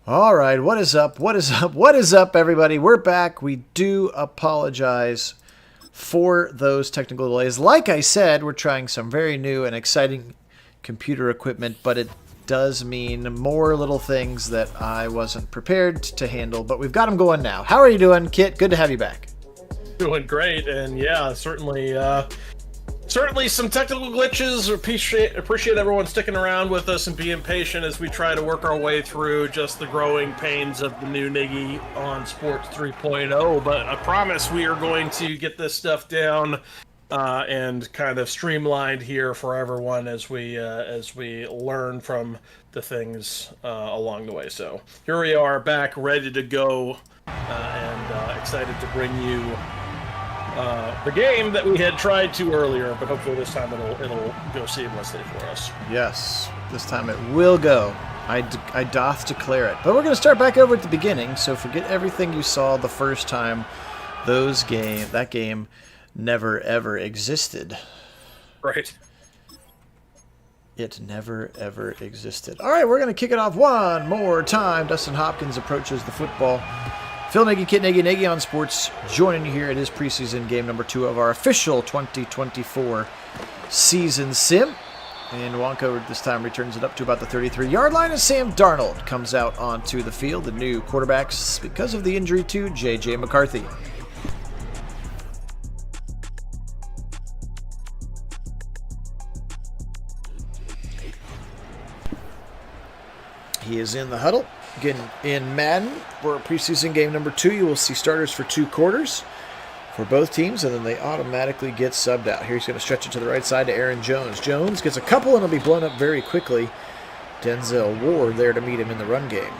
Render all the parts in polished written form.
All right, what is up? What is up? What is up, everybody? We're back. We do apologize for those technical delays. Like I said, we're trying some very new and exciting computer equipment, but it does mean more little things that I wasn't prepared to handle, but we've got them going now. How are you doing, Kit? Good to have you back. Doing great, and yeah, certainly some technical glitches. Appreciate everyone sticking around with us and being patient as we try to work our way through just the growing pains of the new Niggy on Sports 3.0. But I promise we are going to get this stuff down and kind of streamlined here for everyone as we learn from the things along the way. So here we are, back, ready to go, and excited to bring you the game that we had tried to earlier, but hopefully this time it'll go seamlessly for us. Yes, this time it will go. I doth declare it. But we're going to start back over at the beginning, so forget everything you saw the first time. That game never ever existed. Right. It never ever existed. All right, we're going to kick it off one more time. Dustin Hopkins approaches the football. Phil Nagy, Kit Nagy, Nagy on Sports, joining you here. It is preseason game number 2 of our official 2024 season sim. And Wonko this time returns it up to about the 33-yard line, and Sam Darnold comes out onto the field, the new quarterbacks, because of the injury to J.J. McCarthy. He is in the huddle. Again, in Madden, for preseason game number 2, you will see starters for 2 quarters for both teams, and then they automatically get subbed out. Here he's going to stretch it to the right side to Aaron Jones. Jones gets a couple, and it'll be blown up very quickly. Denzel Ward there to meet him in the run game.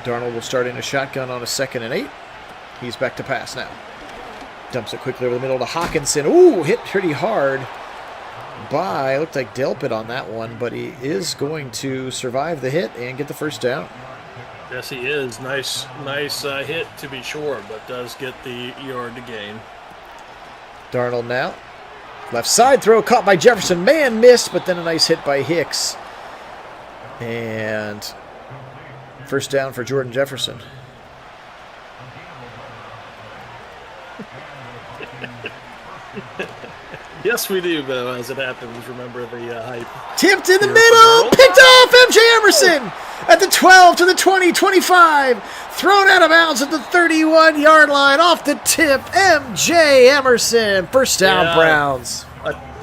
Darnold will start in a shotgun on a 2nd and 8. He's back to pass now. Dumps it quickly over the middle to Hawkinson. Ooh, hit pretty hard. Looked like Delpit on that one, but he is going to survive the hit and get the first down. Yes, he is. Nice hit to be sure, but does get the yard to gain. Darnold now. Left side throw caught by Jefferson. Man missed, but then a nice hit by Hicks. And first down for Jordan Jefferson. Yes, we do, though, as it happens. Remember the hype. Tipped in the middle. Picked off MJ Emerson at the 12 to the 20, 25. Thrown out of bounds at the 31-yard line. Off the tip, MJ Emerson. First down, Browns.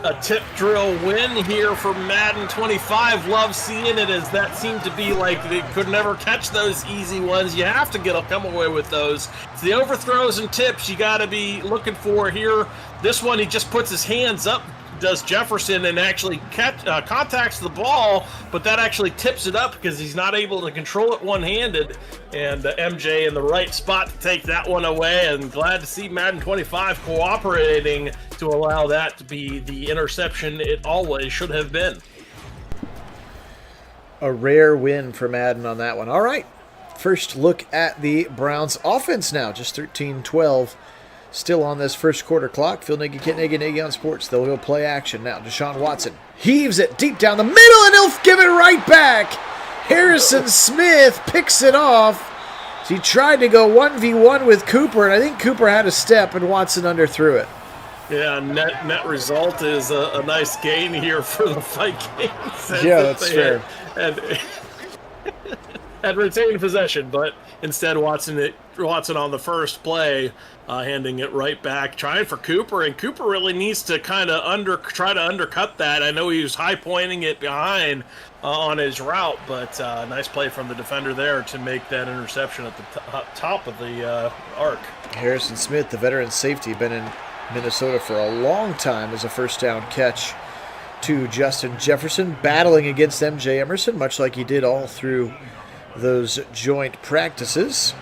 A tip drill win here for Madden 25. Love seeing it, as that seemed to be like they could never catch those easy ones. You have to come away with those. It's the overthrows and tips you got to be looking for here. This one, he just puts his hands up, does Jefferson, and actually contacts the ball, but that actually tips it up because he's not able to control it one-handed. And MJ in the right spot to take that one away, and glad to see Madden 25 cooperating to allow that to be the interception it always should have been. A rare win for Madden on that one. All right, first look at the Browns offense now, just 13-12. Still on this first quarter clock. Phil Nagy, Kit Nagy, Nagy on Sports. They'll go play action now. Deshaun Watson heaves it deep down the middle, and he'll give it right back. Harrison Smith picks it off. He tried to go 1v1 with Cooper, and I think Cooper had a step, and Watson underthrew it. Yeah, net result is a nice gain here for the Vikings. Yeah, that's fair. Had retained possession, but instead Watson on the first play, handing it right back, trying for Cooper, and Cooper really needs to kind of try to undercut that. I know he was high pointing it behind on his route, but nice play from the defender there to make that interception at the top of the arc. Harrison Smith, the veteran safety, been in Minnesota for a long time, as a first down catch to Justin Jefferson, battling against MJ Emerson, much like he did all through those joint practices.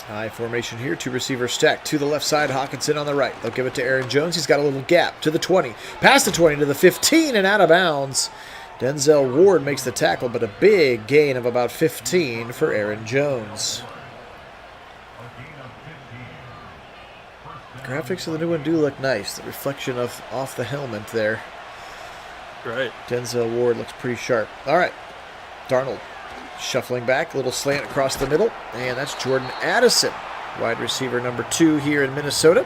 High formation here. 2 receivers stacked to the left side. Hawkinson on the right. They'll give it to Aaron Jones. He's got a little gap to the 20. Past the 20 to the 15 and out of bounds. Denzel Ward makes the tackle, but a big gain of about 15 for Aaron Jones. Graphics of the new one do look nice. The reflection off the helmet there. Right. Denzel Ward looks pretty sharp. All right. Darnold shuffling back, little slant across the middle, and that's Jordan Addison, wide receiver number 2 here in Minnesota.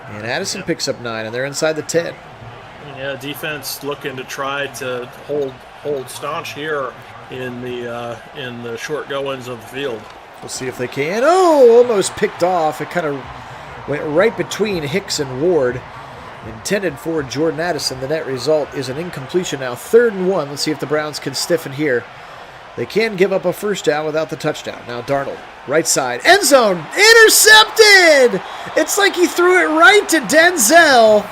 And Addison picks up 9, and they're inside the 10. Yeah, defense looking to try to hold staunch here in the short goings of the field. We'll see if they can. Oh, almost picked off. It kind of went right between Hicks and Ward. Intended for Jordan Addison. The net result is an incompletion now. 3rd and 1. Let's see if the Browns can stiffen here. They can give up a first down without the touchdown. Now Darnold, right side, end zone, intercepted! It's like he threw it right to Denzel.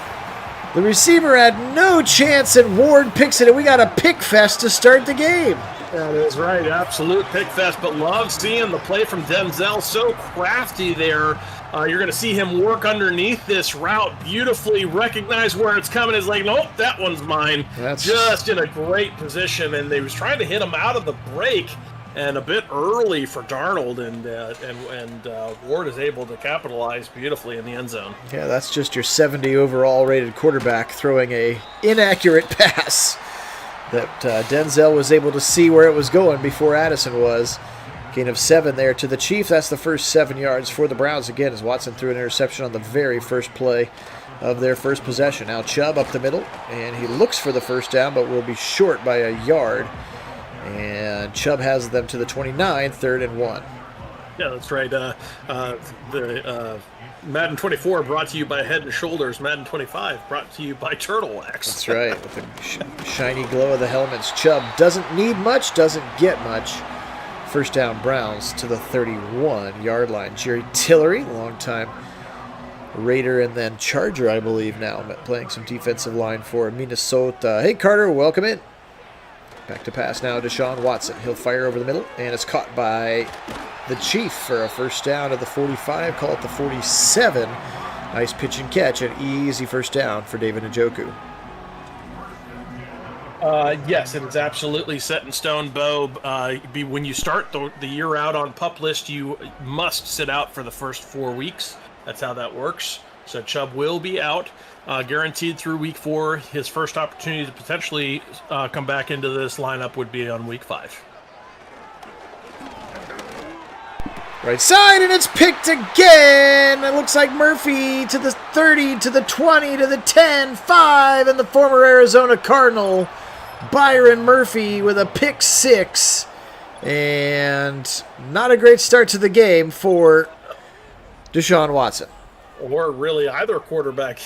The receiver had no chance, and Ward picks it, and we got a pick fest to start the game. That is right, absolute pick fest, but love seeing the play from Denzel, so crafty there. You're going to see him work underneath this route beautifully, recognize where it's coming. Is like, nope, that one's mine. That's just in a great position, and they was trying to hit him out of the break and a bit early for Darnold, and Ward is able to capitalize beautifully in the end zone. Yeah, that's just your 70 overall rated quarterback throwing a inaccurate pass that Denzel was able to see where it was going before Addison was. Gain of 7 there to the Chiefs. That's the first 7 yards for the Browns again as Watson threw an interception on the very first play of their first possession. Now Chubb up the middle, and he looks for the first down, but will be short by a yard. And Chubb has them to the 29, 3rd and 1. Yeah, that's right. The Madden 24 brought to you by Head & Shoulders. Madden 25 brought to you by Turtle Wax. That's right. With the shiny glow of the helmets. Chubb doesn't need much, doesn't get much. First down, Browns to the 31-yard line. Jerry Tillery, longtime Raider and then Charger, I believe now, playing some defensive line for Minnesota. Hey, Carter, welcome in. Back to pass now, Deshaun Watson. He'll fire over the middle, and it's caught by the Chief for a first down at the 45. Call it the 47. Nice pitch and catch, an easy first down for David Njoku. Yes, it is absolutely set in stone, Bo. When you start the year out on PUP list, you must sit out for the first 4 weeks. That's how that works. So Chubb will be out, guaranteed through week 4. His first opportunity to potentially come back into this lineup would be on week 5. Right side, and it's picked again. It looks like Murphy to the 30, to the 20, to the 10, 5, and the former Arizona Cardinal, Byron Murphy, with a pick 6. And not a great start to the game for Deshaun Watson. Or really either quarterback.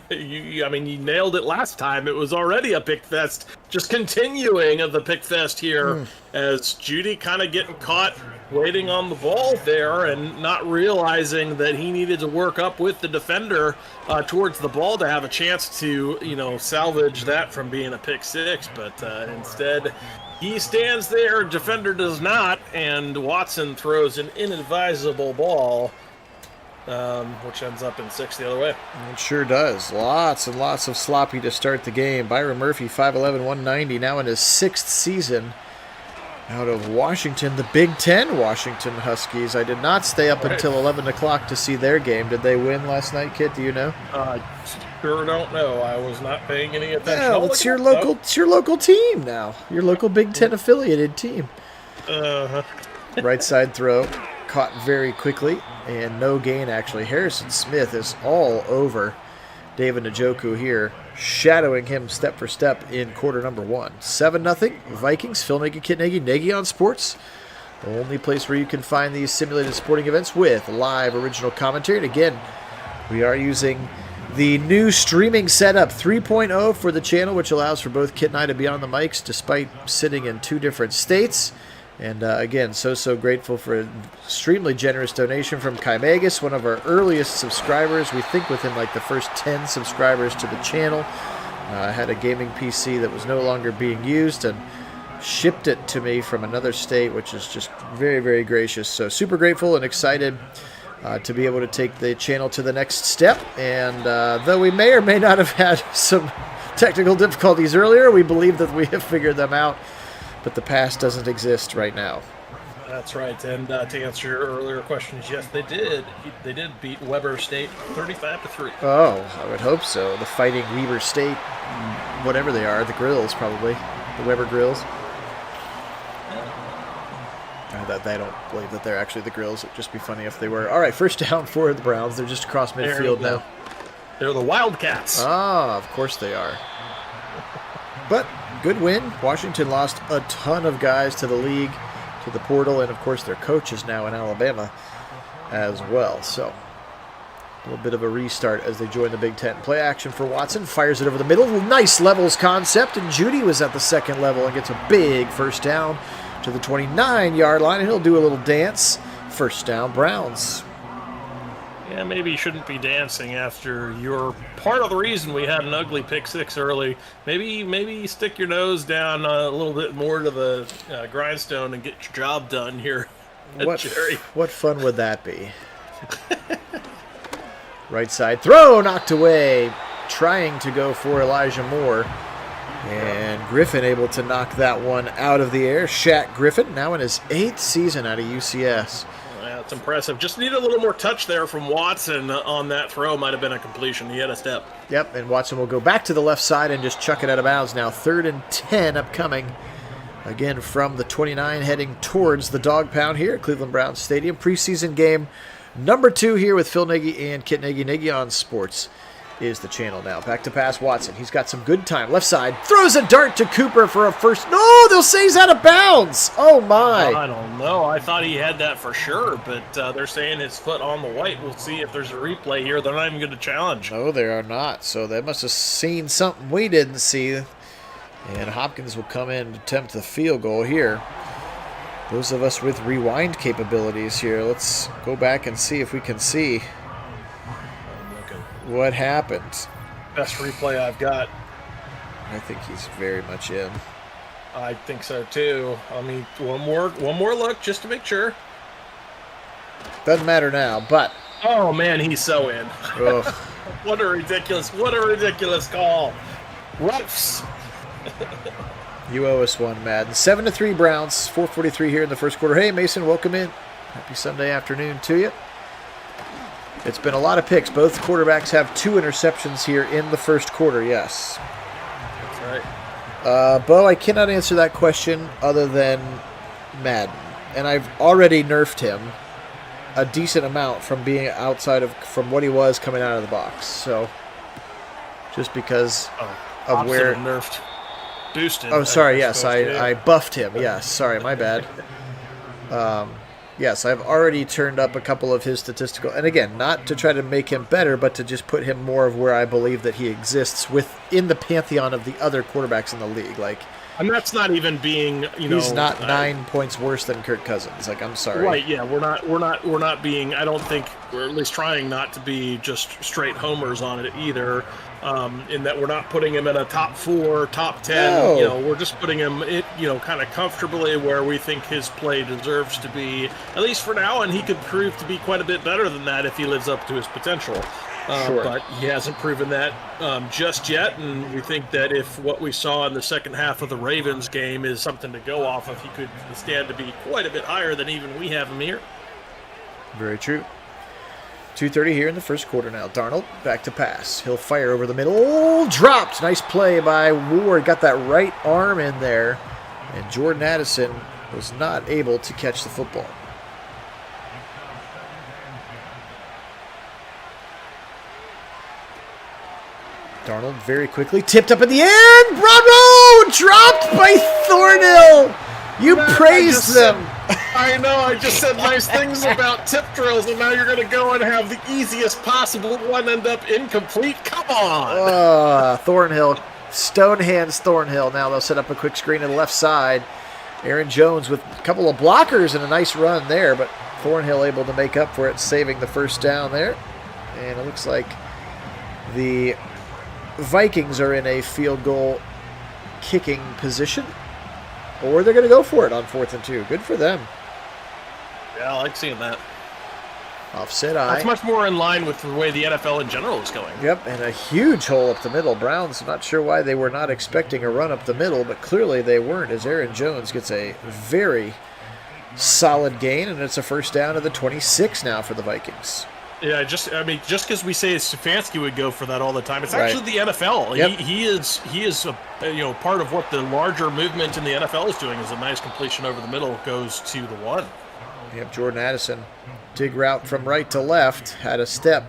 You nailed it last time. It was already a pick fest. Just continuing of the pick fest here as Judy kind of getting caught waiting on the ball there and not realizing that he needed to work up with the defender towards the ball to have a chance to, salvage that from being a pick 6. But instead, he stands there, defender does not, and Watson throws an inadvisable ball, which ends up in 6 the other way. It sure does. Lots and lots of sloppy to start the game. Byron Murphy, 5'11", 190, now in his 6th season out of Washington, the Big Ten Washington Huskies. I did not stay up until 11 o'clock to see their game. Did they win last night, Kit? Do you know? Sure don't know. I was not paying any attention. Yeah, well, it's your local team now. Your local Big Ten affiliated team. Right side throw. Caught very quickly, and no gain, actually. Harrison Smith is all over David Njoku here, shadowing him step for step in quarter number 1. 7-0, Vikings. Phil Nagy, Kit Nagy, Nagy on Sports. The only place where you can find these simulated sporting events with live original commentary. And again, we are using the new streaming setup 3.0 for the channel, which allows for both Kit and I to be on the mics despite sitting in 2 different states. And again, so grateful for an extremely generous donation from Kymagus, one of our earliest subscribers. We think within like the first 10 subscribers to the channel. Had a gaming PC that was no longer being used and shipped it to me from another state, which is just very, very gracious. So super grateful and excited to be able to take the channel to the next step. And though we may or may not have had some technical difficulties earlier, we believe that we have figured them out. But the past doesn't exist right now. That's right. And to answer your earlier questions, yes, they did. They did beat Weber State 35-3. Oh, I would hope so. The Fighting Weber State whatever they are, the grills probably, the Weber grills. They don't believe that they're actually the grills. It'd just be funny if they were. All right, first down for the Browns. They're just across midfield now. They're the Wildcats. Ah, of course they are. But good win. Washington lost a ton of guys to the league, to the portal, and of course their coach is now in Alabama as well. So a little bit of a restart as they join the Big Ten. Play action for Watson. Fires it over the middle. Nice levels concept, and Judy was at the second level and gets a big first down to the 29-yard line, and he'll do a little dance. First down, Browns. Yeah, maybe you shouldn't be dancing after you're part of the reason we had an ugly pick six early. Maybe stick your nose down a little bit more to the grindstone and get your job done here, Jerry. What fun would that be? Right side throw, knocked away. Trying to go for Elijah Moore. And Griffin able to knock that one out of the air. Shaq Griffin, now in his 8th season out of UCS. Yeah, that's impressive. Just need a little more touch there from Watson on that throw. Might have been a completion. He had a step. Yep, and Watson will go back to the left side and just chuck it out of bounds now. 3rd and 10 upcoming. Again from the 29 heading towards the dog pound here at Cleveland Browns Stadium. Preseason game number 2 here with Phil Nagy and Kit Nagy. Nagy on Sports is the channel now. Back to pass Watson. He's got some good time. Left side. Throws a dart to Cooper for a first. No, they'll say he's out of bounds. Oh, my. I don't know. I thought he had that for sure, but they're saying his foot on the white. We'll see if there's a replay here. They're not even going to challenge. No, they are not. So they must have seen something we didn't see. And Hopkins will come in and attempt the field goal here. Those of us with rewind capabilities here, let's go back and see if we can see what happened. Best replay I've got. I think he's very much in. I think so too. I mean, one more look just to make sure. Doesn't matter now, but oh man, he's so in. What a ridiculous call. Refs. You owe us one, Madden. 7-3 Browns, 4:43 here in the first quarter. Hey Mason, welcome in. Happy Sunday afternoon to you. It's been a lot of picks. Both quarterbacks have 2 interceptions here in the first quarter, yes. That's right. Bo, I cannot answer that question other than Madden. And I've already nerfed him a decent amount from being from what he was coming out of the box. So, just because of where... nerfed. Boosted. Oh, sorry, yes, I buffed him. Yes, sorry, my bad. Yes, I've already turned up a couple of his statistical, and again, not to try to make him better, but to just put him more of where I believe that he exists within the pantheon of the other quarterbacks in the league. And that's not even being, he's not 9 points worse than Kirk Cousins. I'm sorry. Right? Yeah, we're not being. I don't think we're at least trying not to be just straight homers on it either. In that we're not putting him in a top 4, top 10. No. We're just putting him, kind of comfortably where we think his play deserves to be, at least for now. And he could prove to be quite a bit better than that if he lives up to his potential. Sure. But he hasn't proven that just yet, and we think that if what we saw in the second half of the Ravens game is something to go off of, he could stand to be quite a bit higher than even we have him here. Very true. 2:30 here in the first quarter now. Darnold back to pass. He'll fire over the middle. Oh, dropped. Nice play by Ward. Got that right arm in there, and Jordan Addison was not able to catch the football. Darnold very quickly tipped up in the air. Bravo! Dropped by Thornhill. You praised them. I know. I just said nice things about tip drills, and now you're going to go and have the easiest possible one end up incomplete. Come on. Thornhill. Stonehands Thornhill. Now they'll set up a quick screen to the left side. Aaron Jones with a couple of blockers and a nice run there, but Thornhill able to make up for it, saving the first down there. And it looks like the Vikings are in a field goal kicking position, or they're going to go for it on 4th and 2. Good for them. Yeah, I like seeing that. Offset eye. That's much more in line with the way the NFL in general is going. Yep, and a huge hole up the middle. Browns, not sure why they were not expecting a run up the middle, but clearly they weren't, as Aaron Jones gets a very solid gain, and it's a first down to the 26 now for the Vikings. Yeah, just because we say Stefanski would go for that all the time, it's Right. actually the NFL. Yep. He is a, part of what the larger movement in the NFL is doing. Is a nice completion over the middle goes to the one. Yep, Jordan Addison, dig route from right to left, had a step,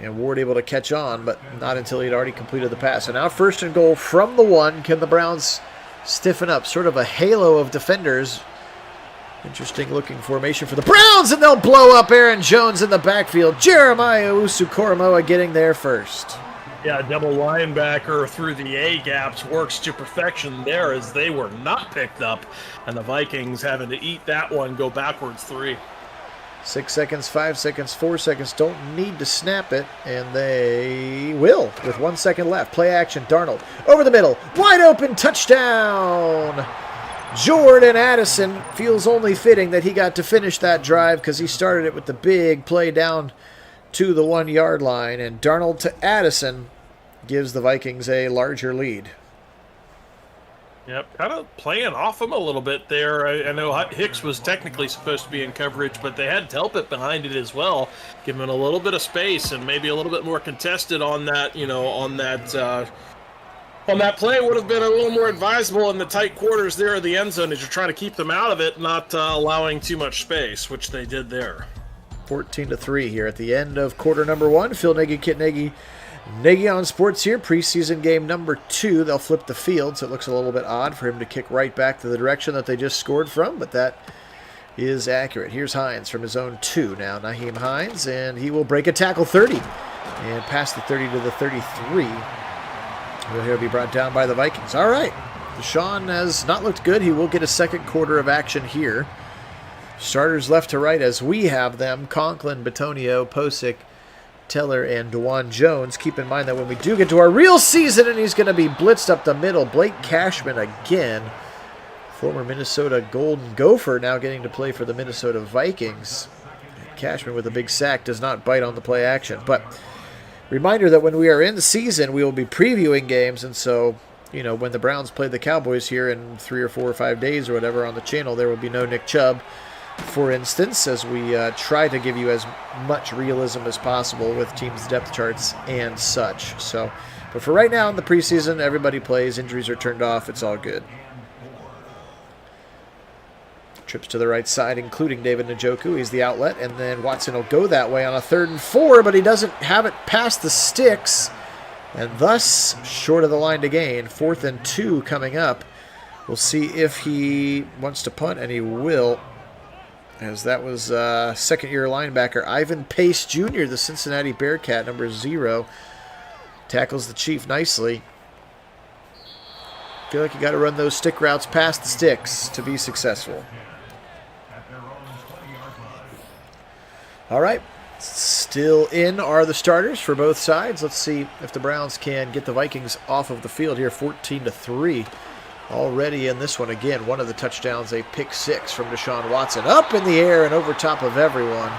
and Ward able to catch on, but not until he'd already completed the pass. So now 1st and goal from the 1. Can the Browns stiffen up? Sort of a halo of defenders. Interesting looking formation for the Browns, and they'll blow up Aaron Jones in the backfield. Jeremiah Usu-Koromoa getting there first. Yeah, double linebacker through the A gaps works to perfection there as they were not picked up, and the Vikings having to eat that one, go backwards 3. 6 seconds, 5 seconds, 4 seconds. Don't need to snap it, and they will with 1 second left. Play action, Darnold over the middle, wide open, touchdown. Jordan Addison, feels only fitting that he got to finish that drive because he started it with the big play down to the 1 yard line, and Darnold to Addison gives the Vikings a larger lead. Yep, kind of playing off him a little bit there. I know Hicks was technically supposed to be in coverage, but they had Delpit behind it as well, giving him a little bit of space and maybe a little bit more contested on that, on that play. Would have been a little more advisable in the tight quarters there of the end zone as you're trying to keep them out of it, not allowing too much space, which they did there. 14-3 here at the end of quarter number 1. Phil Nagy, Kit Nagy, Nagy on Sports here. Preseason game number 2. They'll flip the field, so it looks a little bit odd for him to kick right back to the direction that they just scored from, but that is accurate. Here's Hines from his own 2 now. Nyheim Hines, and he will break a tackle 30 and pass the 30 to the 33. He'll be brought down by the Vikings. All right. Deshaun has not looked good. He will get a second quarter of action here. Starters left to right as we have them. Conklin, Bitonio, Posick, Teller, and DeJuan Jones. Keep in mind that when we do get to our real season and he's going to be blitzed up the middle, Blake Cashman again. Former Minnesota Golden Gopher now getting to play for the Minnesota Vikings. Cashman with a big sack does not bite on the play action. But reminder that when we are in the season, we will be previewing games, and so, when the Browns play the Cowboys here in 3 or 4 or 5 days or whatever on the channel, there will be no Nick Chubb, for instance, as we try to give you as much realism as possible with teams' depth charts and such. So, but for right now in the preseason, everybody plays, injuries are turned off, it's all good. Trips to the right side, including David Njoku. He's the outlet, and then Watson will go that way on a 3rd and 4, but he doesn't have it past the sticks, and thus short of the line to gain. 4th and 2 coming up. We'll see if he wants to punt, and he will, as that was second-year linebacker Ivan Pace Jr., the Cincinnati Bearcat, number 0, tackles the Chief nicely. Feel like you got to run those stick routes past the sticks to be successful. All right, still in are the starters for both sides. Let's see if the Browns can get the Vikings off of the field here. 14-3 already in this one. Again, one of the touchdowns, a pick 6 from Deshaun Watson. Up in the air and over top of everyone.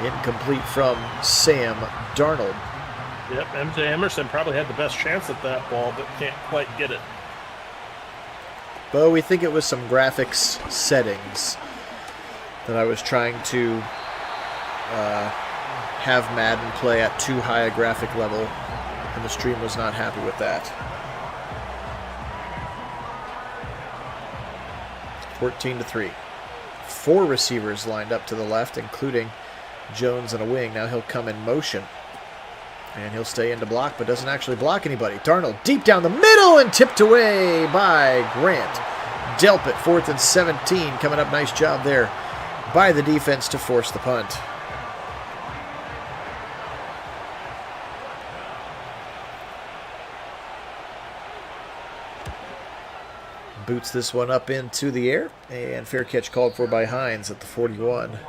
Incomplete from Sam Darnold. Yep, MJ Emerson probably had the best chance at that ball, but can't quite get it. But we think it was some graphics settings that I was trying to have Madden play at too high a graphic level, and the stream was not happy with that. 14-3. 4 receivers lined up to the left, including Jones and a wing. Now he'll come in motion, and he'll stay in to block, but doesn't actually block anybody. Darnold deep down the middle and tipped away by Grant. Delpit, 4th and 17, coming up. Nice job there by the defense to force the punt. Boots this one up into the air, and fair catch called for by Hines at the 41.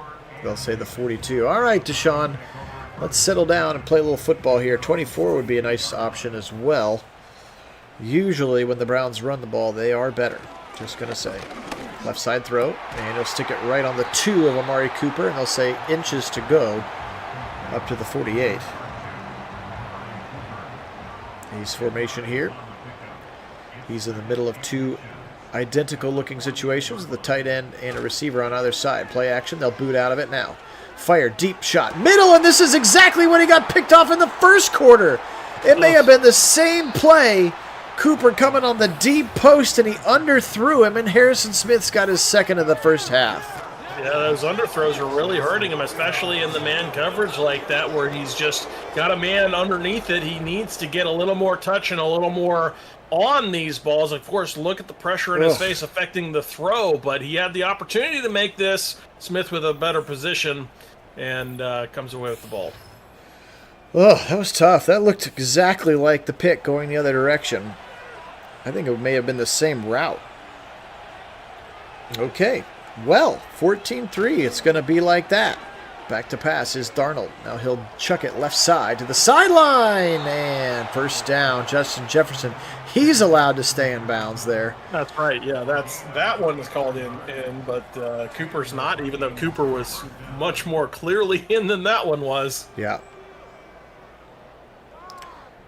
They'll say the 42. All right, Deshaun, let's settle down and play a little football here. 24 would be a nice option as well. Usually when the Browns run the ball, they are better. Just going to say. Left side throw, and he'll stick it right on the 2 of Amari Cooper, and they'll say inches to go up to the 48. Ace formation here. He's in the middle of 2 identical looking situations, the tight end and a receiver on either side. Play action, they'll boot out of it now. Fire, deep shot, middle, and this is exactly when he got picked off in the first quarter. It may have been the same play. Cooper coming on the deep post, and he underthrew him, and Harrison Smith's got his second of the first half. Yeah, those underthrows are really hurting him, especially in the man coverage like that, where he's just got a man underneath it. He needs to get a little more touch and a little more on these balls. Of course, look at the pressure in his face affecting the throw, but he had the opportunity to make this. Smith with a better position, and comes away with the ball. Oh, that was tough. That looked exactly like the pick going the other direction. I think it may have been the same route. Okay. Well, 14-3. It's going to be like that. Back to pass is Darnold. Now he'll chuck it left side to the sideline. And first down, Justin Jefferson. He's allowed to stay in bounds there. That's right. Yeah, that one is called in, but Cooper's not, even though Cooper was much more clearly in than that one was. Yeah.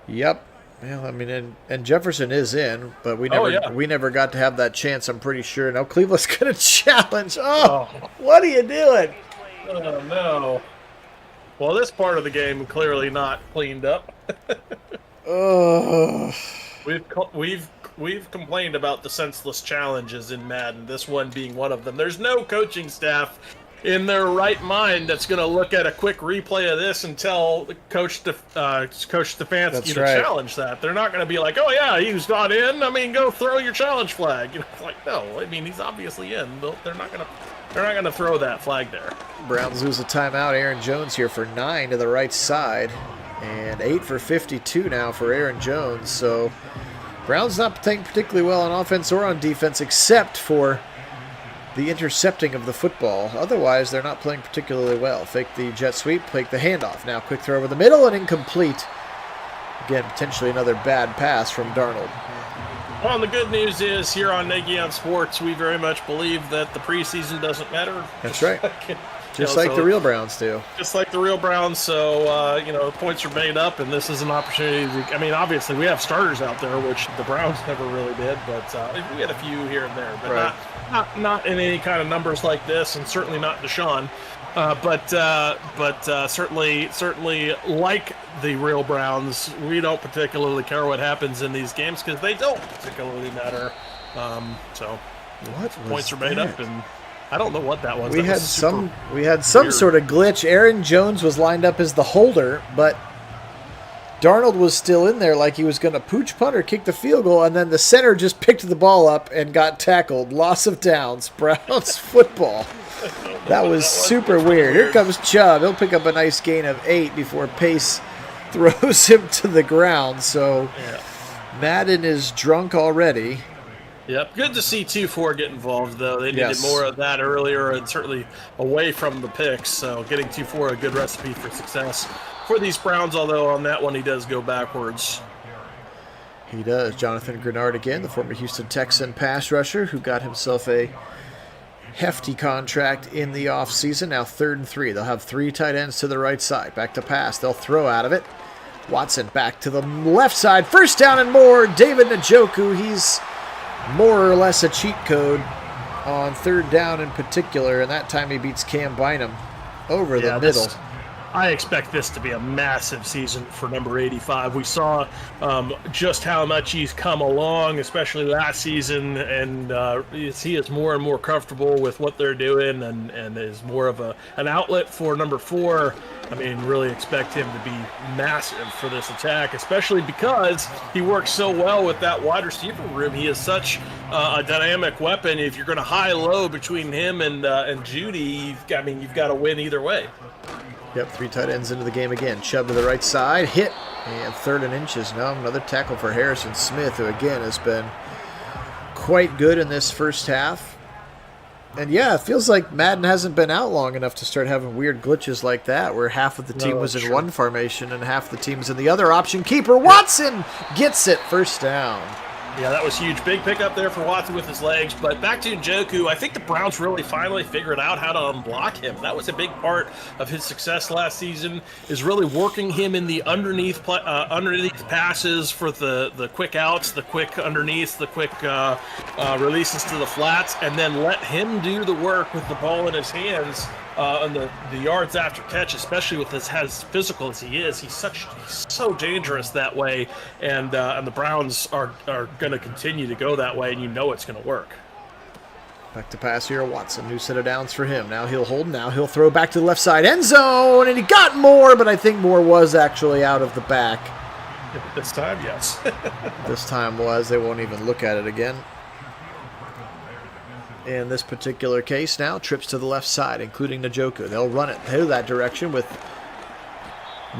Yep. Well, I mean, and Jefferson is in, but we never got to have that chance, I'm pretty sure. Now Cleveland's going to challenge. Oh, what are you doing? Oh, no. Well, this part of the game clearly not cleaned up. Oh. We've complained about the senseless challenges in Madden, this one being one of them. There's no coaching staff in their right mind that's going to look at a quick replay of this and tell Coach Stefanski to challenge that. They're not going to be like, oh, yeah, he was not in. I mean, go throw your challenge flag. You know, like, no, I mean, he's obviously in. They're not going to throw that flag there. Browns lose a timeout. Aaron Jones here for 9 to the right side. And 8 for 52 now for Aaron Jones. So Browns not playing particularly well on offense or on defense, except for the intercepting of the football. Otherwise, they're not playing particularly well. Fake the jet sweep, fake the handoff. Now quick throw over the middle and incomplete. Again, potentially another bad pass from Darnold. Well, the good news is here on Nagy on Sports, we very much believe that the preseason doesn't matter. That's right. Just like the real Browns do. Just like the real Browns. So, points are made up, and this is an opportunity. Obviously, we have starters out there, which the Browns never really did, but we had a few here and there, but not in any kind of numbers like this, and certainly not Deshaun. But certainly like the real Browns, we don't particularly care what happens in these games because they don't particularly matter. Points are made up, and I don't know what that was. We had some sort of glitch. Aaron Jones was lined up as the holder, but Darnold was still in there like he was going to pooch punt or kick the field goal, and then the center just picked the ball up and got tackled. Loss of downs. Browns football. That was super weird. Here comes Chubb. He'll pick up a nice gain of 8 before Pace throws him to the ground. So Madden is drunk already. Yep, good to see 2-4 get involved, though. They needed more of that earlier and certainly away from the picks. So getting 2-4, a good recipe for success for these Browns, although on that one he does go backwards. He does. Jonathan Grenard again, the former Houston Texan pass rusher who got himself a hefty contract in the offseason. Now 3rd and 3. They'll have 3 tight ends to the right side. Back to pass. They'll throw out of it. Watson back to the left side. First down and more. David Njoku, he's more or less a cheat code on 3rd down in particular, and that time he beats Cam Bynum over the middle. I expect this to be a massive season for number 85. We saw just how much he's come along, especially last season, and he is more and more comfortable with what they're doing and is more of an outlet for number 4. I mean, really expect him to be massive for this attack, especially because he works so well with that wide receiver room. He is such a dynamic weapon. If you're going to high-low between him and Judy, you've got to win either way. Yep, 3 tight ends into the game again. Chubb to the right side, hit, and 3rd and inches. Now another tackle for Harrison Smith, who again has been quite good in this first half. And yeah, it feels like Madden hasn't been out long enough to start having weird glitches like that, where half of the team was in one formation and half the team's in the other. Option keeper Watson gets it, first down. Yeah, that was huge. Big pickup there for Watson with his legs. But back to Njoku, I think the Browns really finally figured out how to unblock him. That was a big part of his success last season, is really working him in the underneath passes for the quick outs, the quick underneath, the quick releases to the flats, and then let him do the work with the ball in his hands on the yards after catch, especially with as physical as he is. He's so dangerous that way, and the Browns are going to continue to go that way, and you know it's going to work. Back to pass here, Watson. New set of downs for him. Now he'll hold. Now he'll throw back to the left side end zone, and he got Moore, but I think Moore was actually out of the back. This time, yes. This time was. They won't even look at it again. In this particular case now, trips to the left side, including Njoku. They'll run it to that direction with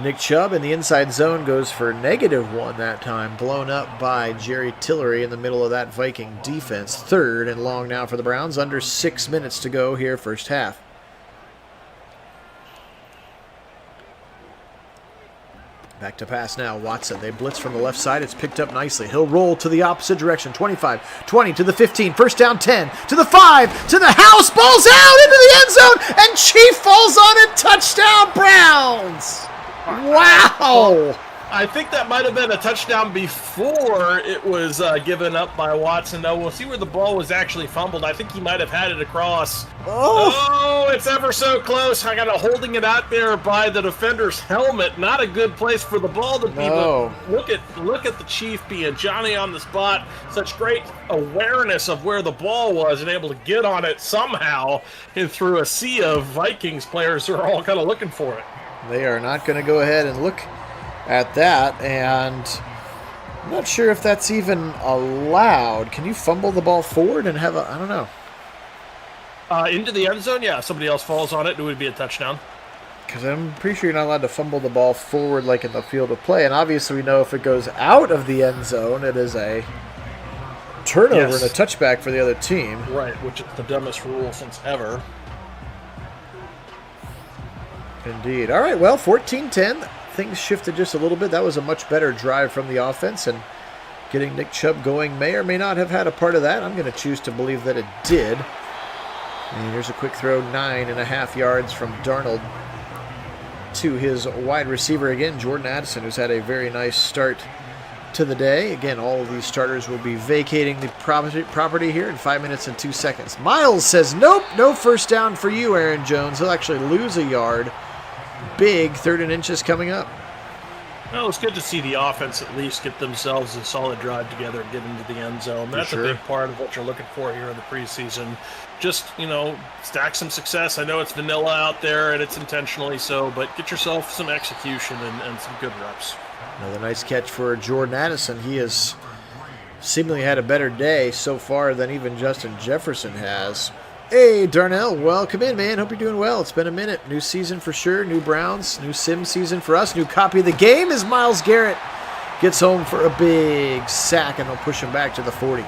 Nick Chubb, and the inside zone goes for -1 that time, blown up by Jerry Tillery in the middle of that Viking defense. 3rd and long now for the Browns, under 6 minutes to go here, first half. Back to pass now, Watson. They blitz from the left side. It's picked up nicely. He'll roll to the opposite direction. 25, 20 to the 15. First down 10 to the 5 to the house. Ball's out into the end zone, and Chief falls on it. Touchdown, Browns. Wow. I think that might have been a touchdown before it was given up by Watson. Though we'll see where the ball was actually fumbled. I think he might have had it across. Oh, it's ever so close. I got it holding it out there by the defender's helmet. Not a good place for the ball to be. No. But look at the Chief being Johnny on the spot. Such great awareness of where the ball was and able to get on it somehow and through a sea of Vikings players who are all kind of looking for it. They are not going to go ahead and look at that, and I'm not sure if that's even allowed. Can you fumble the ball forward and have I don't know. Into the end zone, yeah. If somebody else falls on it, it would be a touchdown. Because I'm pretty sure you're not allowed to fumble the ball forward like in the field of play, and obviously we know if it goes out of the end zone, it is a turnover and a touchback for the other team. Right, which is the dumbest rule since ever. Indeed. All right, well, 14-10. Things shifted just a little bit. That was a much better drive from the offense, and getting Nick Chubb going may or may not have had a part of that. I'm going to choose to believe that it did. And here's a quick throw, 9.5 yards from Darnold to his wide receiver again, Jordan Addison, who's had a very nice start to the day. Again, all of these starters will be vacating the property here in 5 minutes and 2 seconds. Miles says, nope, no first down for you, Aaron Jones. He'll actually lose a yard. Big 3rd and inches coming up. Well, it's good to see the offense at least get themselves a solid drive together and get into the end zone. That's a big part of what you're looking for here in the preseason. Just, stack some success. I know it's vanilla out there, and it's intentionally so, but get yourself some execution and some good reps. Another nice catch for Jordan Addison. He has seemingly had a better day so far than even Justin Jefferson has. Hey, Darnell, welcome in, man. Hope you're doing well. It's been a minute. New season for sure. New Browns. New sim season for us. New copy of the game as Myles Garrett gets home for a big sack, and they'll push him back to the 40.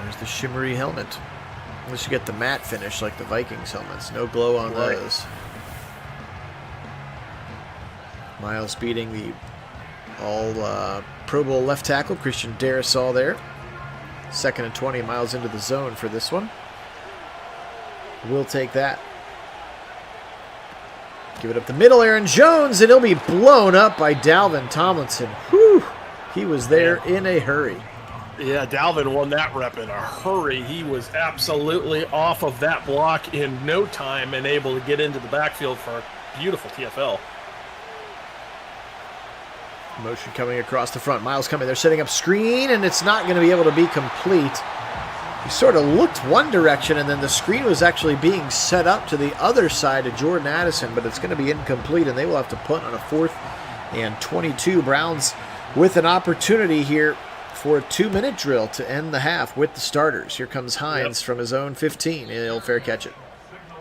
There's the shimmery helmet. Unless you get the matte finish like the Vikings helmets. No glow on those. Myles beating the all Pro Bowl left tackle, Christian Darrisaw there. 2nd and 20, Myles into the zone for this one. We'll take that. Give it up the middle, Aaron Jones, and he'll be blown up by Dalvin Tomlinson. Whew! He was there in a hurry. Yeah, Dalvin won that rep in a hurry. He was absolutely off of that block in no time and able to get into the backfield for a beautiful TFL. Motion coming across the front. Myles coming. They're setting up screen, and it's not going to be able to be complete. He sort of looked one direction, and then the screen was actually being set up to the other side of Jordan Addison, but it's going to be incomplete, and they will have to punt on a 4th and 22. Browns with an opportunity here for a 2-minute drill to end the half with the starters. Here comes Hines from his own 15, and he'll fair catch it.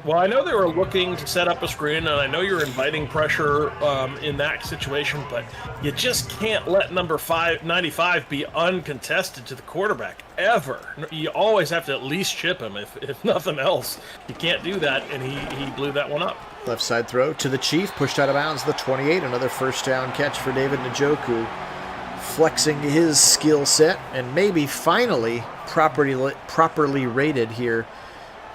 Well, I know they were looking to set up a screen, and I know you're inviting pressure in that situation, but you just can't let number 95 be uncontested to the quarterback, ever. You always have to at least chip him, if nothing else. You can't do that, and he blew that one up. Left side throw to the Chief, pushed out of bounds, the 28. Another first down catch for David Njoku, flexing his skill set, and maybe finally properly rated here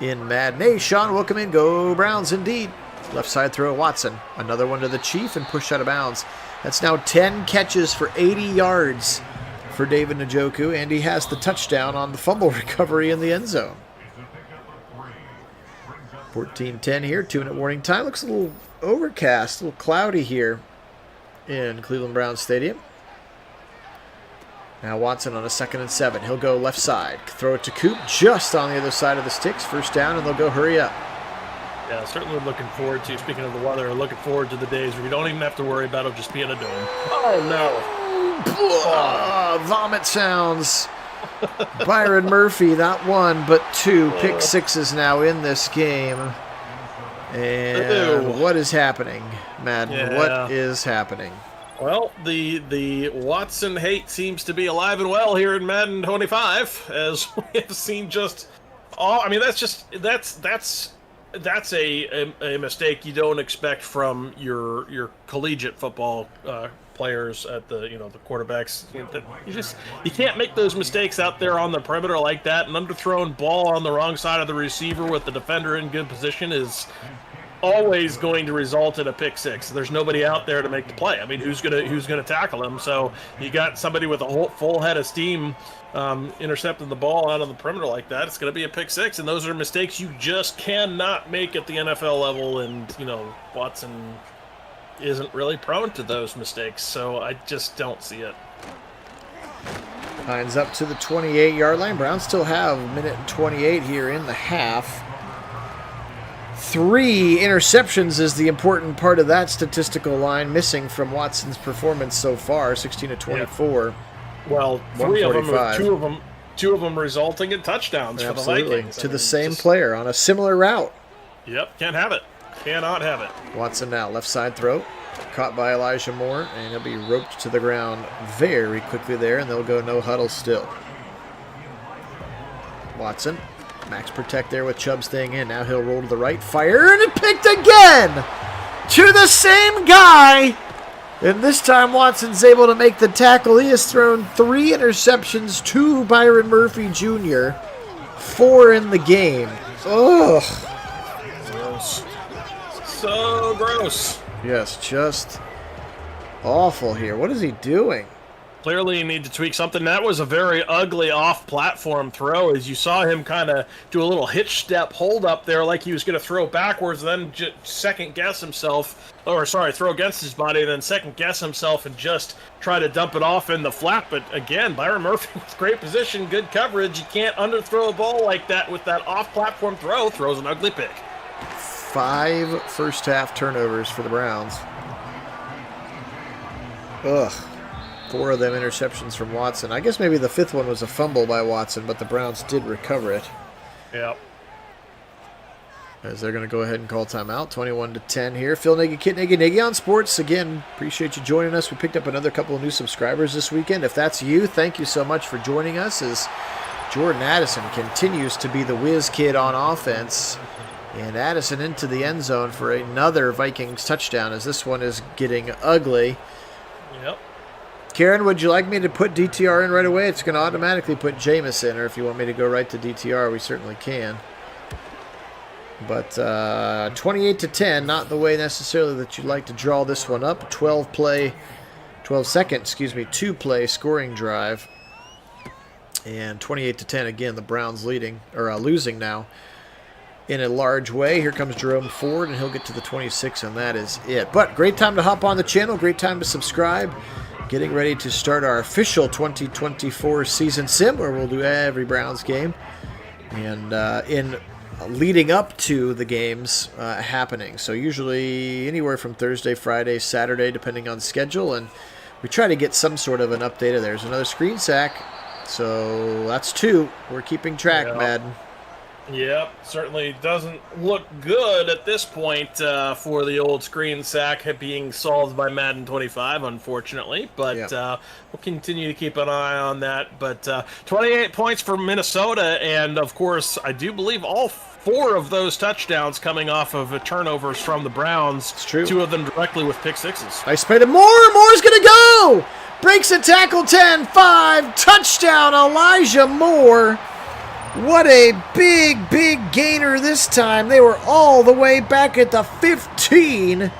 in Madden. Hey, Sean, welcome in. Go Browns, indeed. Left side throw, Watson. Another one to the Chief and pushed out of bounds. That's now 10 catches for 80 yards for David Njoku, and he has the touchdown on the fumble recovery in the end zone. 14-10 here, 2-minute warning time. Looks a little overcast, a little cloudy here in Cleveland Browns Stadium. Now Watson on a 2nd and 7. He'll go left side. Throw it to Coop just on the other side of the sticks. First down, and they'll go hurry up. Yeah, certainly looking forward to, speaking of the weather, looking forward to the days where you don't even have to worry about it just being a dome. Oh, no. Vomit sounds. Byron Murphy, not one, but 2 pick sixes now in this game. And what is happening, Madden? Yeah. What is happening? Well, the Watson hate seems to be alive and well here in Madden 25, as we have seen just all. I mean, that's a mistake you don't expect from your collegiate football players at the quarterbacks. You can't make those mistakes out there on the perimeter like that. An underthrown ball on the wrong side of the receiver with the defender in good position is always going to result in a pick six. There's nobody out there to make the play. I mean, who's gonna tackle him? So you got somebody with a full head of steam intercepting the ball out on the perimeter like that. It's going to be a pick six, and those are mistakes you just cannot make at the NFL level. And Watson isn't really prone to those mistakes, so I just don't see it. Hines up to the 28-yard line. Browns still have a minute and 28 here in the half. 3 interceptions is the important part of that statistical line missing from Watson's performance so far, 16 to 24. Yeah. Well, 3 of them, two of them resulting in touchdowns for the Vikings. To the same player on a similar route. Yep, can't have it. Cannot have it. Watson now, left side throw. Caught by Elijah Moore, and he'll be roped to the ground very quickly there, and they'll go no huddle still. Watson, max protect there with Chubb staying in. Now he'll roll to the right, fire, and it picked again! To the same guy! And this time Watson's able to make the tackle. He has thrown 3 interceptions to Byron Murphy Jr. 4 in the game. Ugh. Gross. So gross. Yes, just awful here. What is he doing? Clearly you need to tweak something. That was a very ugly off-platform throw, as you saw him kind of do a little hitch step hold up there like he was going to throw backwards, then second-guess himself, throw against his body, and then second-guess himself and just try to dump it off in the flat. But again, Byron Murphy with great position, good coverage. You can't underthrow a ball like that with that off-platform throw. Throws an ugly pick. 5 first-half turnovers for the Browns. Ugh. 4 of them interceptions from Watson. I guess maybe the 5th one was a fumble by Watson, but the Browns did recover it. Yep. As they're going to go ahead and call timeout. 21-10 here. Phil Nagy, Kit Nagy on Sports. Again, appreciate you joining us. We picked up another couple of new subscribers this weekend. If that's you, thank you so much for joining us as Jordan Addison continues to be the whiz kid on offense. And Addison into the end zone for another Vikings touchdown, as this one is getting ugly. Yep. Karen, would you like me to put DTR in right away? It's going to automatically put Jameis in, or if you want me to go right to DTR, we certainly can. But 28-10, not the way necessarily that you'd like to draw this one up. 2-play scoring drive. And 28-10, again, the Browns losing now in a large way. Here comes Jerome Ford, and he'll get to the 26, and that is it. But great time to hop on the channel, great time to subscribe. Getting ready to start our official 2024 season sim, where we'll do every Browns game. And in leading up to the games happening. So usually anywhere from Thursday, Friday, Saturday, depending on schedule. And we try to get some sort of an update. There's another screen sack. So that's 2. We're keeping track, yeah. Madden. Yep, certainly doesn't look good at this point for the old screen sack being solved by Madden 25, unfortunately. But we'll continue to keep an eye on that. But 28 points for Minnesota, and of course, I do believe all 4 of those touchdowns coming off of turnovers from the Browns. It's true. 2 of them directly with pick sixes. Nice play to Moore. Moore's going to go! Breaks a tackle, 10-5. Touchdown, Elijah Moore. What a big, big gainer this time. They were all the way back at the 15.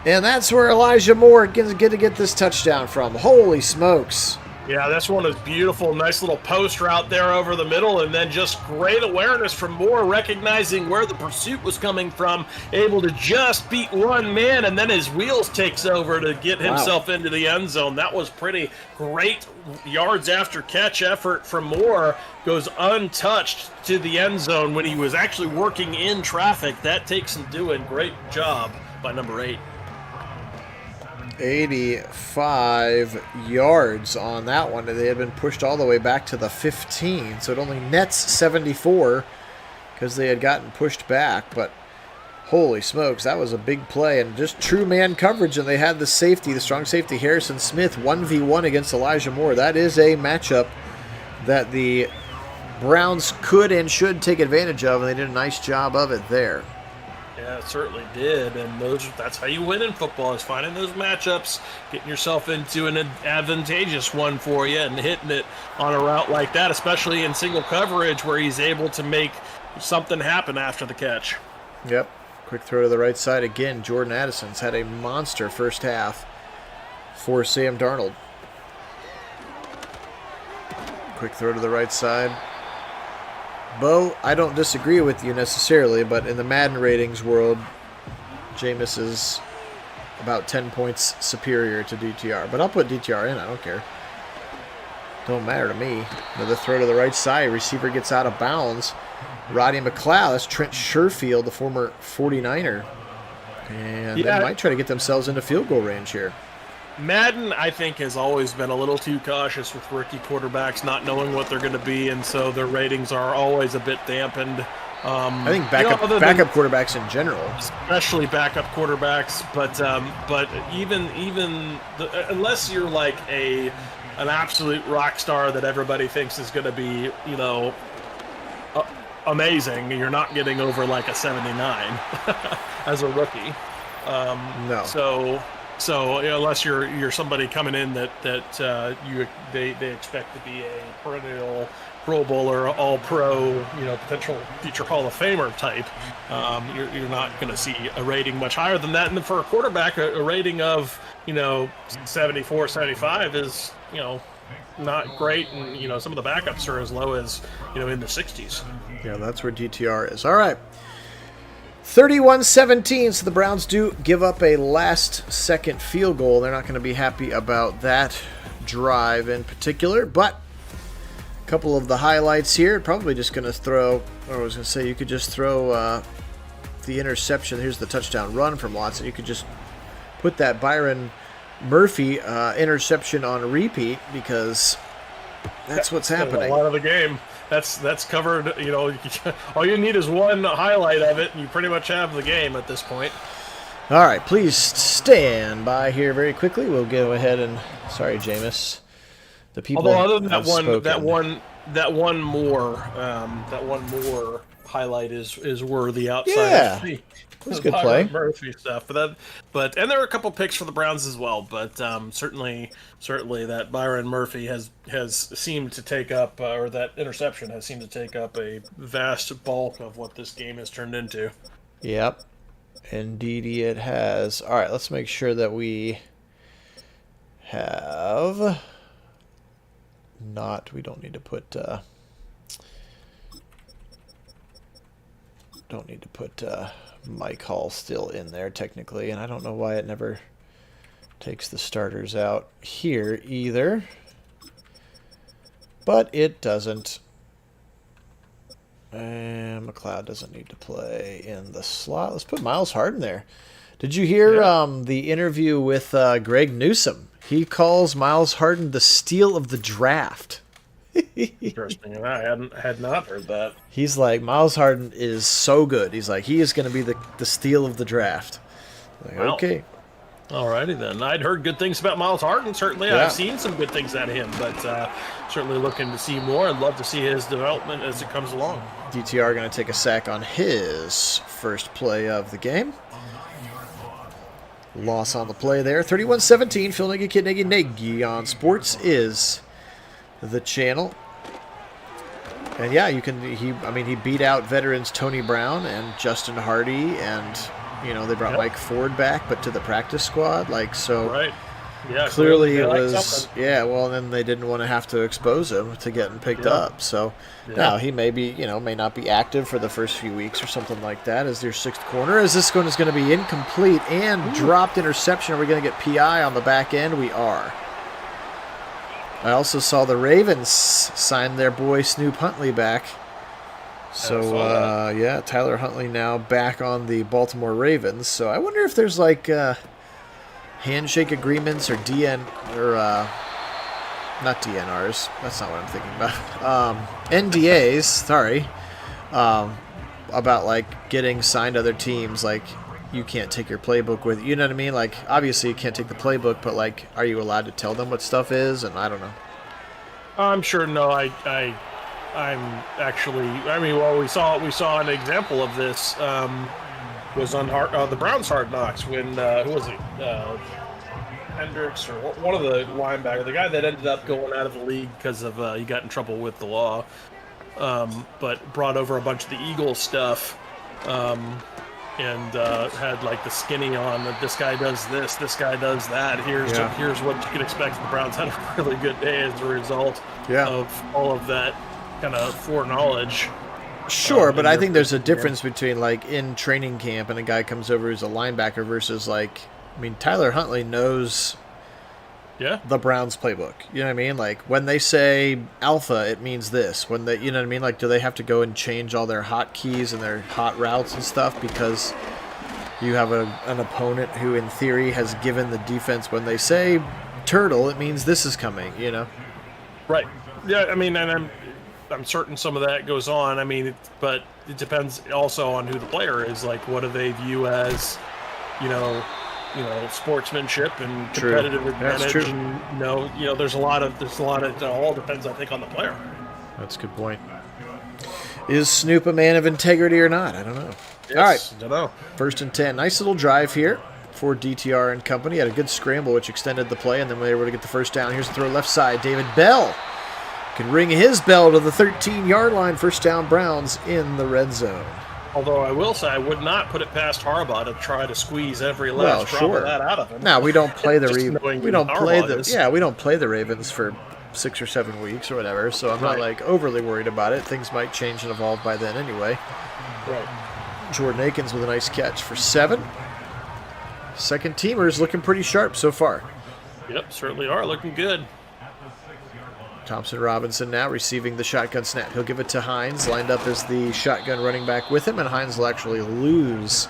And that's where Elijah Moore is going to get this touchdown from. Holy smokes. Yeah, this one is beautiful. Nice little post route there over the middle, and then just great awareness from Moore, recognizing where the pursuit was coming from, able to just beat one man, and then his wheels takes over to get himself into the end zone. That was pretty great yards after catch effort from Moore. Goes untouched to the end zone when he was actually working in traffic. That takes some doing. Great job by number 8. 85 yards on that one. They had been pushed all the way back to the 15, so it only nets 74 because they had gotten pushed back. But holy smokes, that was a big play, and just true man coverage, and they had the safety, the strong safety Harrison Smith, 1v1 against Elijah Moore. That is a matchup that the Browns could and should take advantage of, and they did a nice job of it there. Yeah, it certainly did, and that's how you win in football, is finding those matchups, getting yourself into an advantageous one for you, and hitting it on a route like that, especially in single coverage where he's able to make something happen after the catch. Yep. Quick throw to the right side again. Jordan Addison's had a monster first half for Sam Darnold. Quick throw to the right side. Bo, I don't disagree with you necessarily, but in the Madden ratings world, Jameis is about 10 points superior to DTR. But I'll put DTR in, I don't care. Don't matter to me. Another throw to the right side. Receiver gets out of bounds. Roddy McLeod, that's Trent Sherfield, the former 49er. And they might try to get themselves into field goal range here. Madden, I think, has always been a little too cautious with rookie quarterbacks, not knowing what they're going to be, and so their ratings are always a bit dampened. I think backup quarterbacks in general, especially backup quarterbacks, but even unless you're like an absolute rock star that everybody thinks is going to be, amazing, you're not getting over like a 79 as a rookie. No. So unless you're somebody coming in that they expect to be a perennial Pro Bowler, All Pro, potential future Hall of Famer type, you're not going to see a rating much higher than that. And then for a quarterback, a rating of 74, 75 is not great, and some of the backups are as low as in the 60s. Yeah, that's where DTR is. All right. 31-17, so the Browns do give up a last-second field goal. They're not going to be happy about that drive in particular, but a couple of the highlights here. Probably just going to throw, or I was going to say, you could just throw the interception. Here's the touchdown run from Watson. You could just put that Byron Murphy interception on repeat, because that's what's happening. A lot of the game. That's covered, all you need is one highlight of it, and you pretty much have the game at this point. All right, please stand by here very quickly. We'll go ahead and, sorry, Jameis. The people Although other than that one more highlight is worthy outside of the That's a good play. Murphy stuff, but and there are a couple picks for the Browns as well. But certainly that Byron Murphy has seemed to take up, or that interception has seemed to take up a vast bulk of what this game has turned into. Yep, indeed it has. All right, let's make sure that we have not. We don't need to put. Mike Hall still in there technically, and I don't know why it never takes the starters out here either, but it doesn't. And McLeod doesn't need to play in the slot. Let's put Miles Harden there. Did you hear the interview with Greg Newsome? He calls Miles Harden the steal of the draft. Interesting. I had not heard that. He's like, Miles Harden is so good. He's like, he is going to be the steal of the draft. Like, well, okay. Alrighty then. I'd heard good things about Miles Harden. Certainly, yeah. I've seen some good things out of him, but certainly looking to see more and love to see his development as it comes along. DTR going to take a sack on his first play of the game. Loss on the play there. 31-17. Phil Nagy, Kit Nagy on Sports is the channel. And yeah, he beat out veterans Tony Brown and Justin Hardy, and they brought Mike Ford back, but to the practice squad, right. Yeah, clearly they it like was, something. yeah, well, and then they didn't want to have to expose him to getting picked up. So now he may be, may not be active for the first few weeks or something like that as their sixth corner. Is this one is going to be incomplete and dropped interception? Are we going to get PI on the back end? We are. I also saw the Ravens sign their boy Snoop Huntley back. So, yeah, Tyler Huntley now back on the Baltimore Ravens. So I wonder if there's like handshake agreements or not DNRs. That's not what I'm thinking about. NDAs, sorry, about like getting signed to other teams. Like you can't take your playbook with you. Know what I mean? Like obviously you can't take the playbook, but like, are you allowed to tell them what stuff is? And I don't know. I'm sure. No, I'm actually. I mean, well, we saw an example of this. Was on the Browns Hard Knocks when who was it? Hendricks or one of the linebackers, the guy that ended up going out of the league because of he got in trouble with the law, but brought over a bunch of the Eagles stuff, and had like the skinny on that this guy does this guy does that. Here's what you can expect. The Browns had a really good day as a result of all of that kind of foreknowledge. Sure, but I think there's a difference between like in training camp and a guy comes over who's a linebacker versus like, I mean, Tyler Huntley knows the Browns playbook. You know what I mean? Like when they say alpha, it means this. When they, you know what I mean? Like, do they have to go and change all their hotkeys and their hot routes and stuff because you have an opponent who in theory has given the defense when they say turtle, it means this is coming, Right. Yeah, I mean, and I'm certain some of that goes on. I mean, but it depends also on who the player is. Like, what do they view as, sportsmanship and competitive advantage? That's true. And, there's a lot of it all depends, I think, on the player. That's a good point. Is Snoop a man of integrity or not? I don't know. Yes, all right. Don't know. 1st and 10. Nice little drive here for DTR and company. Had a good scramble, which extended the play, and then they were able to get the first down. Here's the throw left side. David Bell can ring his bell to the 13-yard line. First down, Browns in the red zone. Although I will say I would not put it past Harbaugh to try to squeeze every last drop of that out of him. No, we don't play the we don't play the Ravens for 6 or 7 weeks or whatever. So I'm not like overly worried about it. Things might change and evolve by then anyway. Right. Jordan Akins with a nice catch for 7. Second teamers looking pretty sharp so far. Yep, certainly are looking good. Thompson Robinson now receiving the shotgun snap. He'll give it to Hines, lined up as the shotgun running back with him, and Hines will actually lose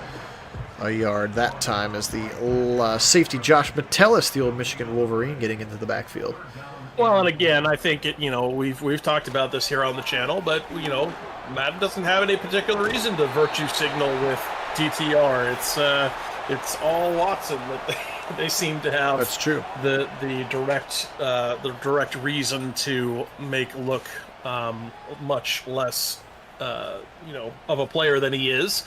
a yard that time as the safety Josh Metellus, the old Michigan Wolverine, getting into the backfield. Well, and again, I think we've talked about this here on the channel, but Madden doesn't have any particular reason to virtue signal with DTR. It's all Watson that they seem to have. That's true. The direct reason to make look much less of a player than he is.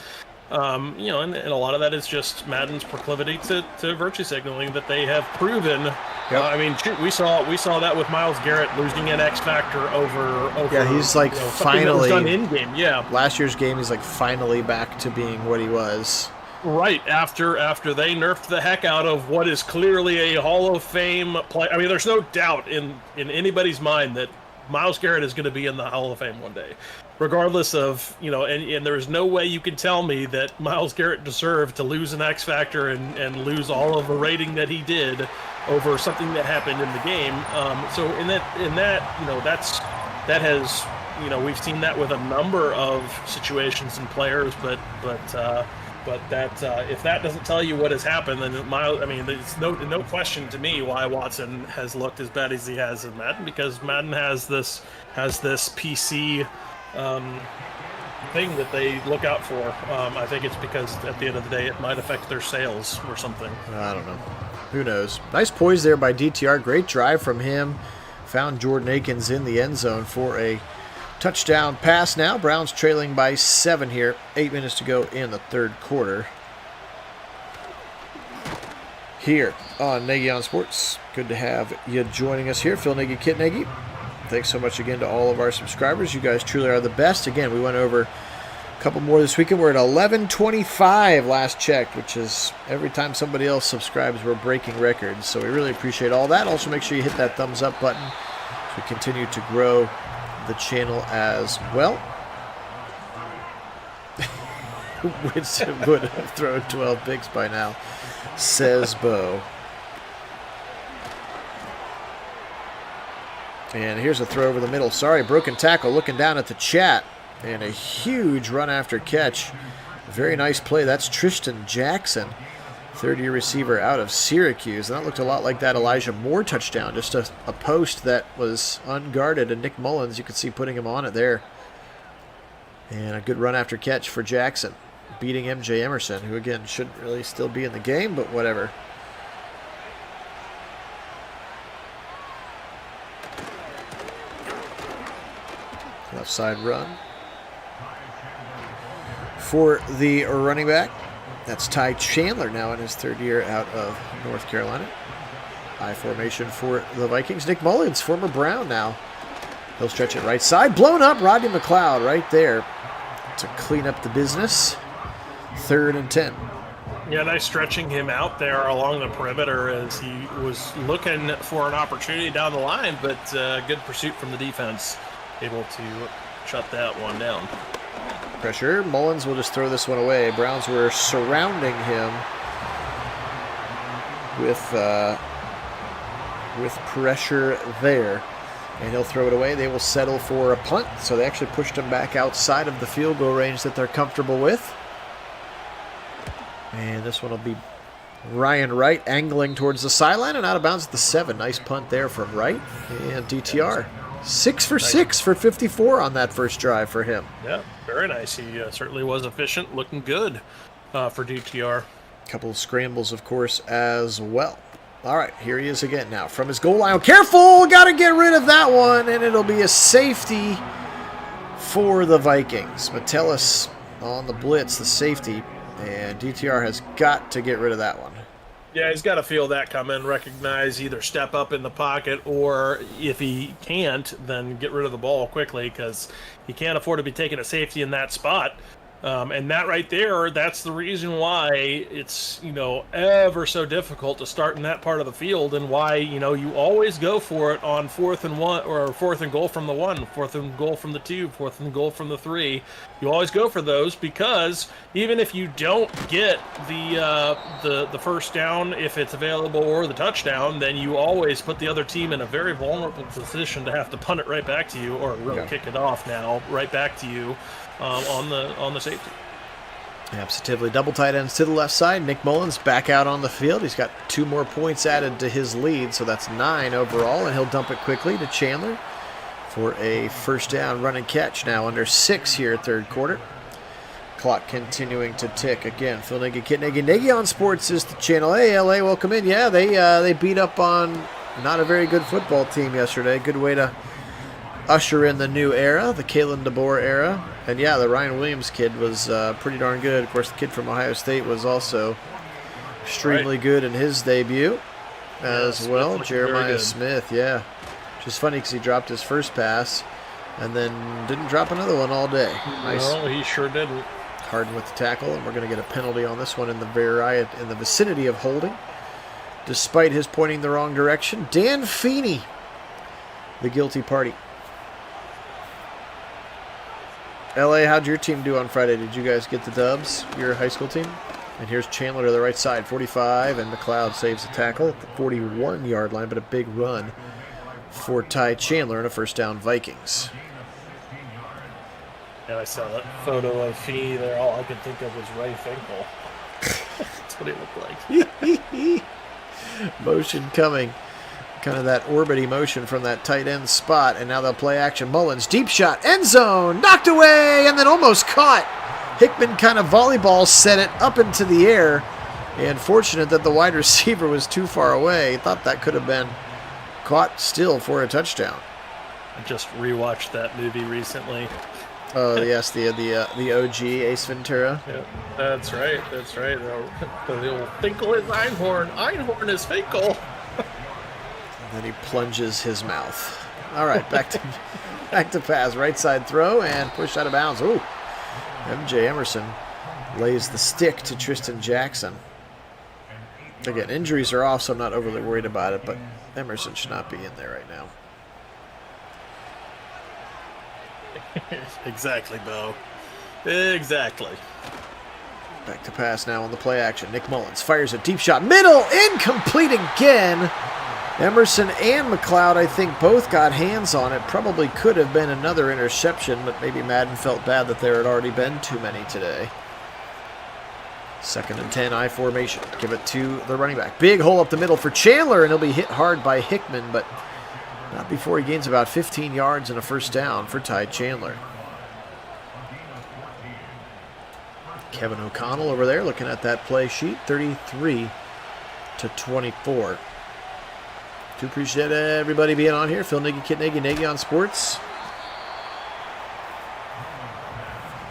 And a lot of that is just Madden's proclivity to virtue signaling that they have proven. Yep. I mean, we saw that with Myles Garrett losing an X factor over. Yeah, he's like finally done in game. Yeah, last year's game, he's like finally back to being what he was. Right, after they nerfed the heck out of what is clearly a Hall of Fame play. I mean, there's no doubt in anybody's mind that Myles Garrett is going to be in the Hall of Fame one day. Regardless of, and there's no way you can tell me that Myles Garrett deserved to lose an X Factor and lose all of the rating that he did over something that happened in the game. So that has, we've seen that with a number of situations and players, but that if that doesn't tell you what has happened, then it's no question to me why Watson has looked as bad as he has in Madden, because Madden has this PC thing that they look out for. I think it's because at the end of the day it might affect their sales or something. I don't know. Who knows? Nice poise there by DTR. Great drive from him. Found Jordan Akins in the end zone for a touchdown pass. Now Browns trailing by 7 here. 8 minutes to go in the third quarter. Here on Nagy on Sports. Good to have you joining us here. Phil Nagy, Kit Nagy. Thanks so much again to all of our subscribers. You guys truly are the best. Again, we went over A couple more this weekend. We're at 11:25 last checked, which is every time somebody else subscribes, we're breaking records. So we really appreciate all that. Also, make sure you hit that thumbs up button as we continue to grow the channel as well. Winston would have thrown 12 picks by now, says Bo. And here's a throw over the middle. Sorry, broken tackle. Looking down at the chat. And a huge run after catch. Very nice play. That's Tristan Jackson, third-year receiver out of Syracuse. And that looked a lot like that Elijah Moore touchdown. Just a post that was unguarded. And Nick Mullins, you could see putting him on it there. And a good run after catch for Jackson, beating MJ Emerson, who, again, shouldn't really still be in the game, but whatever. Left side run for the running back. That's Ty Chandler now in his third year out of North Carolina. I formation for the Vikings. Nick Mullins, former Brown now. He'll stretch it right side. Blown up. Rodney McLeod right there to clean up the business. 3rd and 10. Yeah, nice stretching him out there along the perimeter as he was looking for an opportunity down the line, but good pursuit from the defense. Able to shut that one down. Pressure. Mullins will just throw this one away. Browns were surrounding him with pressure there. And he'll throw it away. They will settle for a punt. So they actually pushed him back outside of the field goal range that they're comfortable with. And this one will be Ryan Wright angling towards the sideline and out of bounds at the 7. Nice punt there from Wright. And DTR. 6 for 6 for 54 on that first drive for him. Yeah, very nice. He certainly was efficient, looking good for DTR. A couple of scrambles, of course, as well. All right, here he is again now from his goal line. Careful! Got to get rid of that one, and it'll be a safety for the Vikings. Metellus on the blitz, the safety, and DTR has got to get rid of that one. Yeah, he's got to feel that coming, recognize, either step up in the pocket, or if he can't, then get rid of the ball quickly, because he can't afford to be taking a safety in that spot. And that right there, that's the reason why it's, ever so difficult to start in that part of the field, and why, you always go for it on 4th and 1, or 4th and goal from the 1, 4th and goal from the 2, 4th and goal from the 3. You always go for those, because even if you don't get the first down, if it's available, or the touchdown, then you always put the other team in a very vulnerable position to have to punt it right back to you, or really kick it off now right back to you. On the safety. Absolutely. Double tight ends to the left side. Nick Mullins back out on the field. He's got 2 more points added to his lead, so that's 9 overall, and he'll dump it quickly to Chandler for a first down run and catch. Now under 6 here, third quarter. Clock continuing to tick. Again, Phil Nagy, Kit Nagy. Nagy on Sports is the channel. Hey, LA, welcome in. Yeah, they beat up on not a very good football team yesterday. Good way to usher in the new era, the Kalen DeBoer era. And yeah, the Ryan Williams kid was pretty darn good. Of course, the kid from Ohio State was also extremely good in his debut as well. Jeremiah Smith, yeah. Which is funny because he dropped his first pass and then didn't drop another one all day. Nice. No, he sure didn't. Harden with the tackle, and we're going to get a penalty on this one in the vicinity of holding, despite his pointing the wrong direction. Dan Feeney, the guilty party. LA, how'd your team do on Friday? Did you guys get the dubs, your high school team? And here's Chandler to the right side, 45, and McLeod saves the tackle at the 41-yard line, but a big run for Ty Chandler and a first down Vikings. Yeah, I saw that photo of Feeney there. All I could think of was Ray Finkel. That's what he looked like. Motion coming. Kind of that orbity motion from that tight end spot, and now they'll play action. Mullins, deep shot, end zone, knocked away, and then almost caught. Hickman kind of volleyball set it up into the air, and fortunate that the wide receiver was too far away. Thought that could have been caught still for a touchdown. I just rewatched that movie recently. Oh yes, the OG Ace Ventura. Yeah, that's right. That's right. The old Finkel is Einhorn. Einhorn is Finkel. And then he plunges his mouth. All right, back to pass. Right side throw and push out of bounds. Ooh, MJ Emerson lays the stick to Tristan Jackson. Again, injuries are off, so I'm not overly worried about it, but Emerson should not be in there right now. Exactly, Bo. Exactly. Back to pass now on the play action. Nick Mullins fires a deep shot. Middle, incomplete again. Emerson and McLeod, I think, both got hands on it. Probably could have been another interception, but maybe Madden felt bad that there had already been too many today. 2nd and 10, I formation. Give it to the running back. Big hole up the middle for Chandler, and he'll be hit hard by Hickman, but not before he gains about 15 yards and a first down for Ty Chandler. Kevin O'Connell over there looking at that play sheet, 33-24. Do appreciate everybody being on here. Phil Nagy, Kit Nagy, Nagy on Sports.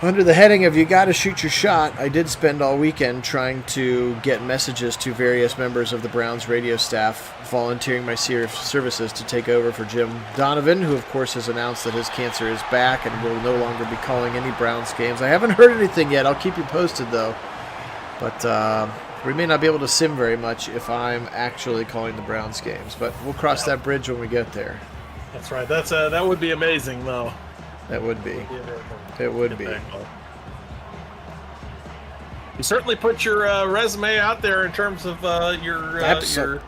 Under the heading of You Gotta Shoot Your Shot, I did spend all weekend trying to get messages to various members of the Browns radio staff volunteering my services to take over for Jim Donovan, who of course has announced that his cancer is back and will no longer be calling any Browns games. I haven't heard anything yet. I'll keep you posted though. But we may not be able to sim very much if I'm actually calling the Browns games, but we'll cross that bridge when we get there. That's right. That would be amazing though. That would be. It would be. You certainly put your resume out there in terms of your.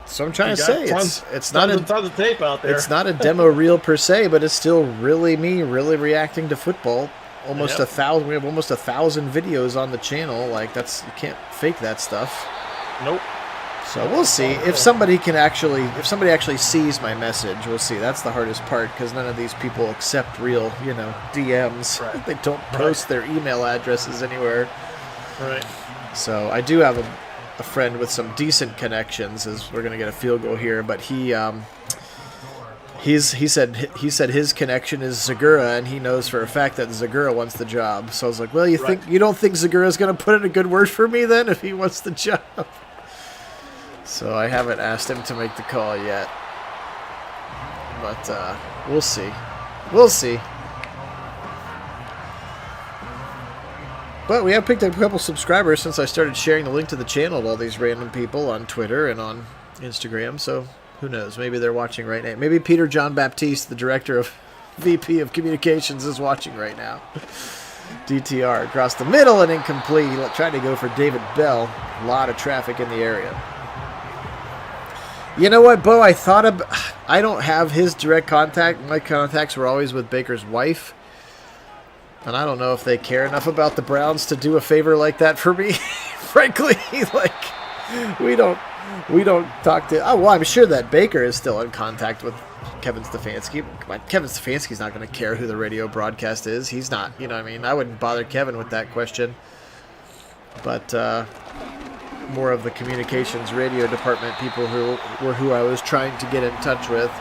So I'm trying to say it's not a tons of tape out there. It's not a demo reel per se, but it's still really me really reacting to football. Almost 1,000. We have almost 1,000 videos on the channel. Like you can't fake that stuff. Nope. So we'll see if somebody actually sees my message. We'll see. That's the hardest part because none of these people accept real, DMs. Right. They don't post their email addresses anywhere. Right. So I do have a friend with some decent connections. As we're gonna get a field goal here, but he said his connection is Zagura, and he knows for a fact that Zagura wants the job. So I was like, well, you don't think Zagura's gonna put in a good word for me then if he wants the job? So I haven't asked him to make the call yet, but we'll see. We'll see. But we have picked up a couple subscribers since I started sharing the link to the channel to all these random people on Twitter and on Instagram. So who knows? Maybe they're watching right now. Maybe Peter John Baptiste, the director of VP of Communications, is watching right now. DTR across the middle and incomplete. He tried to go for David Bell. A lot of traffic in the area. You know what, Bo? I don't have his direct contact. My contacts were always with Baker's wife. And I don't know if they care enough about the Browns to do a favor like that for me. Frankly, we don't talk to. Oh well, I'm sure that Baker is still in contact with Kevin Stefanski. Kevin Stefanski's not going to care who the radio broadcast is. He's not. I wouldn't bother Kevin with that question. But more of the communications radio department people who I was trying to get in touch with.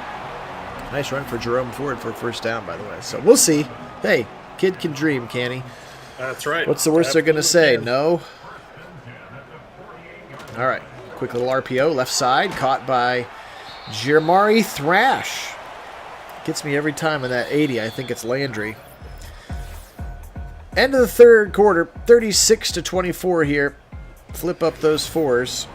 Nice run for Jerome Ford for a first down, by the way. So we'll see. Hey. Kid can dream, can he? That's right. What's the worst they're going to say? No? All right. Quick little RPO. Left side. Caught by Jermari Thrash. Gets me every time in that 80. I think it's Landry. End of the third quarter. 36-24 here. Flip up those fours.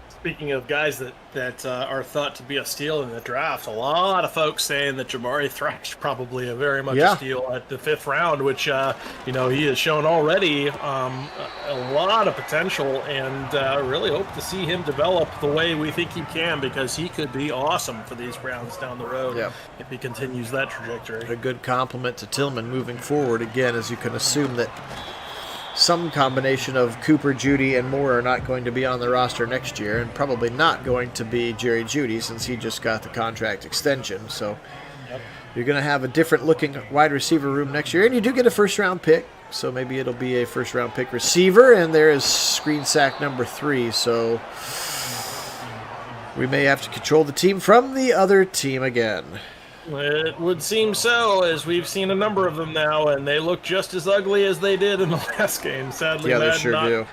Speaking of guys that are thought to be a steal in the draft, a lot of folks saying that Jamari Thrash probably very much a steal at the 5th round, which he has shown already a lot of potential, and really hope to see him develop the way we think he can, because he could be awesome for these Browns down the road if he continues that trajectory. A good compliment to Tillman moving forward again, as you can assume that some combination of Cooper, Judy, and Moore are not going to be on the roster next year, and probably not going to be Jerry Jeudy since he just got the contract extension. So you're going to have a different-looking wide receiver room next year, and you do get a first-round pick, so maybe it'll be a first-round pick receiver, and there is screen sack number 3, so we may have to control the team from the other team again. It would seem so, as we've seen a number of them now, and they look just as ugly as they did in the last game. Sadly, yeah, they sure do.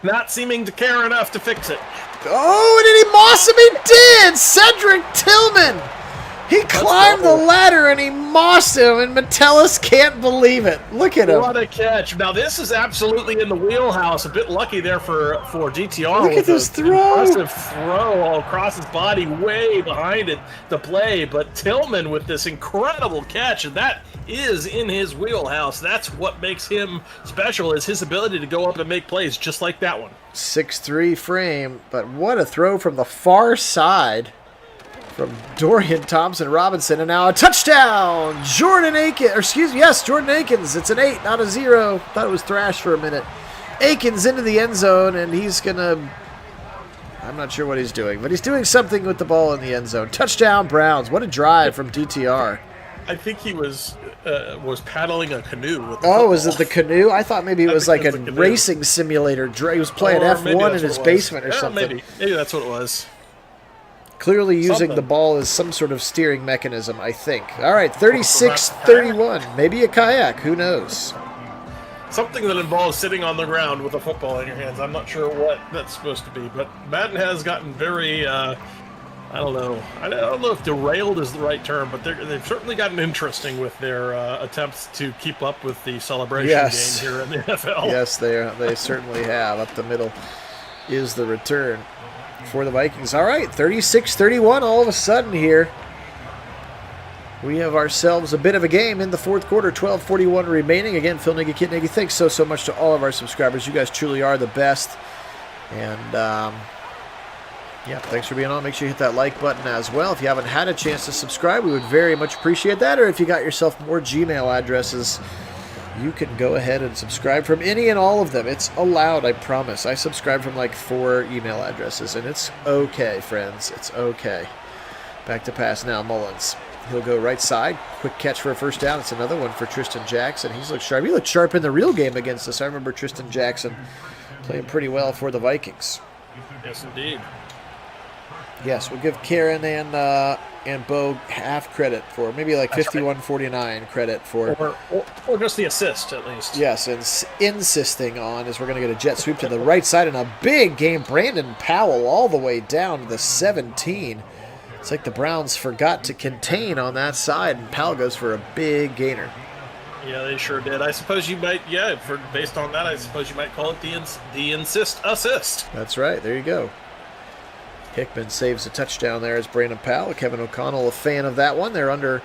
Not seeming to care enough to fix it. Oh, and he moss him! He did! Cedric Tillman He climbed the ladder and he mossed him, and Metellus can't believe it. Look at him. What a catch. Now, this is absolutely in the wheelhouse. A bit lucky there for GTR. Look at this throw. Impressive throw all across his body, way behind it, the play. But Tillman with this incredible catch, and that is in his wheelhouse. That's what makes him special, is his ability to go up and make plays just like that one. 6'3" frame, but what a throw from the far side from Dorian Thompson-Robinson, and now a touchdown! Jordan Akins, Jordan Akins. It's an 8, not a 0. Thought it was Thrash for a minute. Akins into the end zone, and he's gonna, I'm not sure what he's doing, but he's doing something with the ball in the end zone. Touchdown, Browns. What a drive from DTR. I think he was paddling a canoe with the Oh, football. was it the canoe? I thought maybe it was like a racing simulator. He was playing F1 in his basement or something. Maybe that's what it was. Clearly using the ball as some sort of steering mechanism, I think. All right, 36-31. Maybe a kayak. Who knows? Something that involves sitting on the ground with a football in your hands. I'm not sure what that's supposed to be, but Madden has gotten very, I don't know if derailed is the right term, but they've certainly gotten interesting with their attempts to keep up with the celebration game here in the NFL. Yes, they certainly have. Up the middle is the return for the Vikings. All right, 36-31 all of a sudden here. We have ourselves a bit of a game in the fourth quarter, 12:41 remaining. Again, Phil Nagy, Kit Nagy, thanks so much to all of our subscribers. You guys truly are the best. And, yeah, thanks for being on. Make sure you hit that like button as well. If you haven't had a chance to subscribe, we would very much appreciate that. Or if you got yourself more Gmail addresses, you can go ahead and subscribe from any and all of them. It's allowed, I promise. I subscribe from like 4 email addresses, and it's okay, friends. It's okay. Back to pass now, Mullins. He'll go right side. Quick catch for a first down. It's another one for Tristan Jackson. He's looked sharp. He looked sharp in the real game against us. I remember Tristan Jackson playing pretty well for the Vikings. Yes, indeed. Yes, we'll give Karen and Bo half credit for, maybe like 51-49 credit for. Or just the assist, at least. Yes, and insisting on, as we're going to get a jet sweep to the right side in a big game. Brandon Powell all the way down to the 17. It's like the Browns forgot to contain on that side, and Powell goes for a big gainer. Yeah, they sure did. I suppose you might, based on that, I suppose you might call it the insist assist. That's right. There you go. Hickman saves a touchdown there as Brandon Powell. Kevin O'Connell, a fan of that one. They're under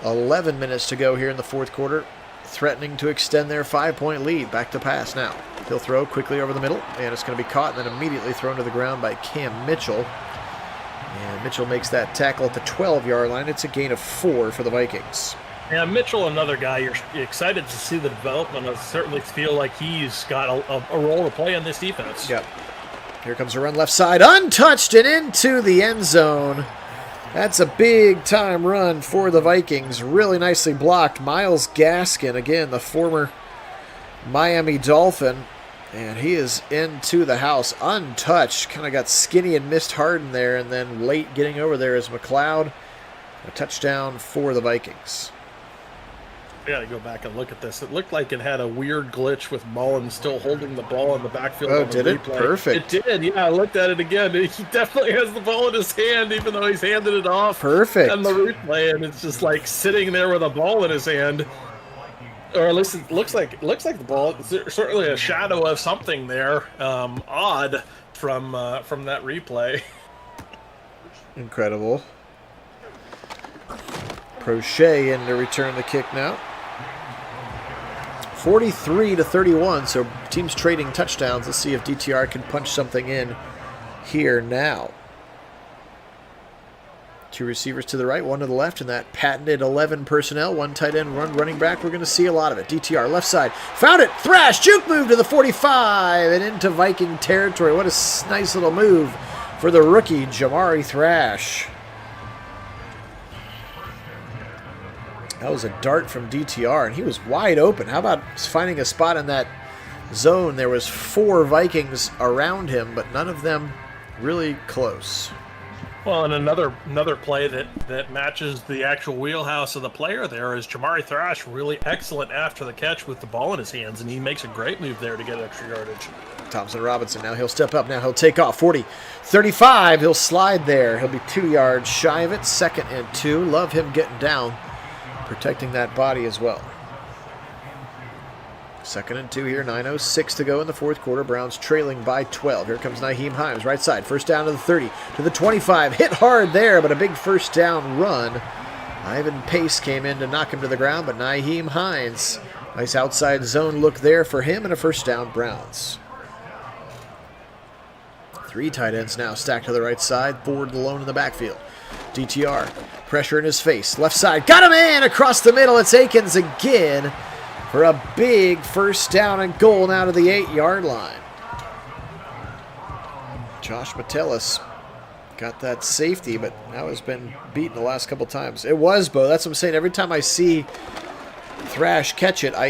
11 minutes to go here in the fourth quarter, threatening to extend their 5-point lead. Back to pass now. He'll throw quickly over the middle, and it's going to be caught and then immediately thrown to the ground by Cam Mitchell. And Mitchell makes that tackle at the 12-yard line. It's a gain of 4 for the Vikings. Yeah, Mitchell, another guy you're excited to see the development of. Certainly feel like he's got a role to play in this defense. Yep. Here comes a run left side, untouched and into the end zone. That's a big-time run for the Vikings. Really nicely blocked. Myles Gaskin, again, the former Miami Dolphin, and he is into the house untouched. Kind of got skinny and missed Harden there, and then late getting over there is McLeod. A touchdown for the Vikings. I got to go back and look at this. It looked like it had a weird glitch with Mullins still holding the ball in the backfield. Oh, did it? Perfect. It did, yeah. I looked at it again. He definitely has the ball in his hand, even though he's handed it off. Perfect. And the replay, and it's just like sitting there with a ball in his hand. Or at least it looks like the ball. There's certainly a shadow of something there. Odd from that replay. Incredible. Prochet in to return the kick now. 43-31, so teams trading touchdowns. Let's see if DTR can punch something in here now. 2 receivers to the right, 1 to the left, and that patented 11 personnel, 1 tight end, 1 running back. We're going to see a lot of it. DTR left side, found it, Thrash, juke move to the 45 and into Viking territory. What a nice little move for the rookie Jamari Thrash. That was a dart from DTR, and he was wide open. How about finding a spot in that zone? There was 4 Vikings around him, but none of them really close. Well, and another play that matches the actual wheelhouse of the player there is Jamari Thrash, really excellent after the catch with the ball in his hands, and he makes a great move there to get extra yardage. Thompson Robinson. Now he'll step up. Now he'll take off. 40, 35. He'll slide there. He'll be 2 yards shy of it. 2nd and 2. Love him getting down, protecting that body as well. 2nd and 2 here. 9:06 to go in the 4th quarter. Browns trailing by 12. Here comes Nyheim Hines, right side. First down to the 30, to the 25. Hit hard there, but a big first down run. Ivan Pace came in to knock him to the ground, but Nyheim Hines, nice outside zone look there for him, and a first down, Browns. 3 tight ends now stacked to the right side. Ford alone in the backfield. DTR, pressure in his face. Left side, got him in across the middle. It's Akins again for a big first down and goal now to the 8-yard line. Josh Metellus got that safety, but now has been beaten the last couple times. It was, Bo. That's what I'm saying. Every time I see Thrash catch it, I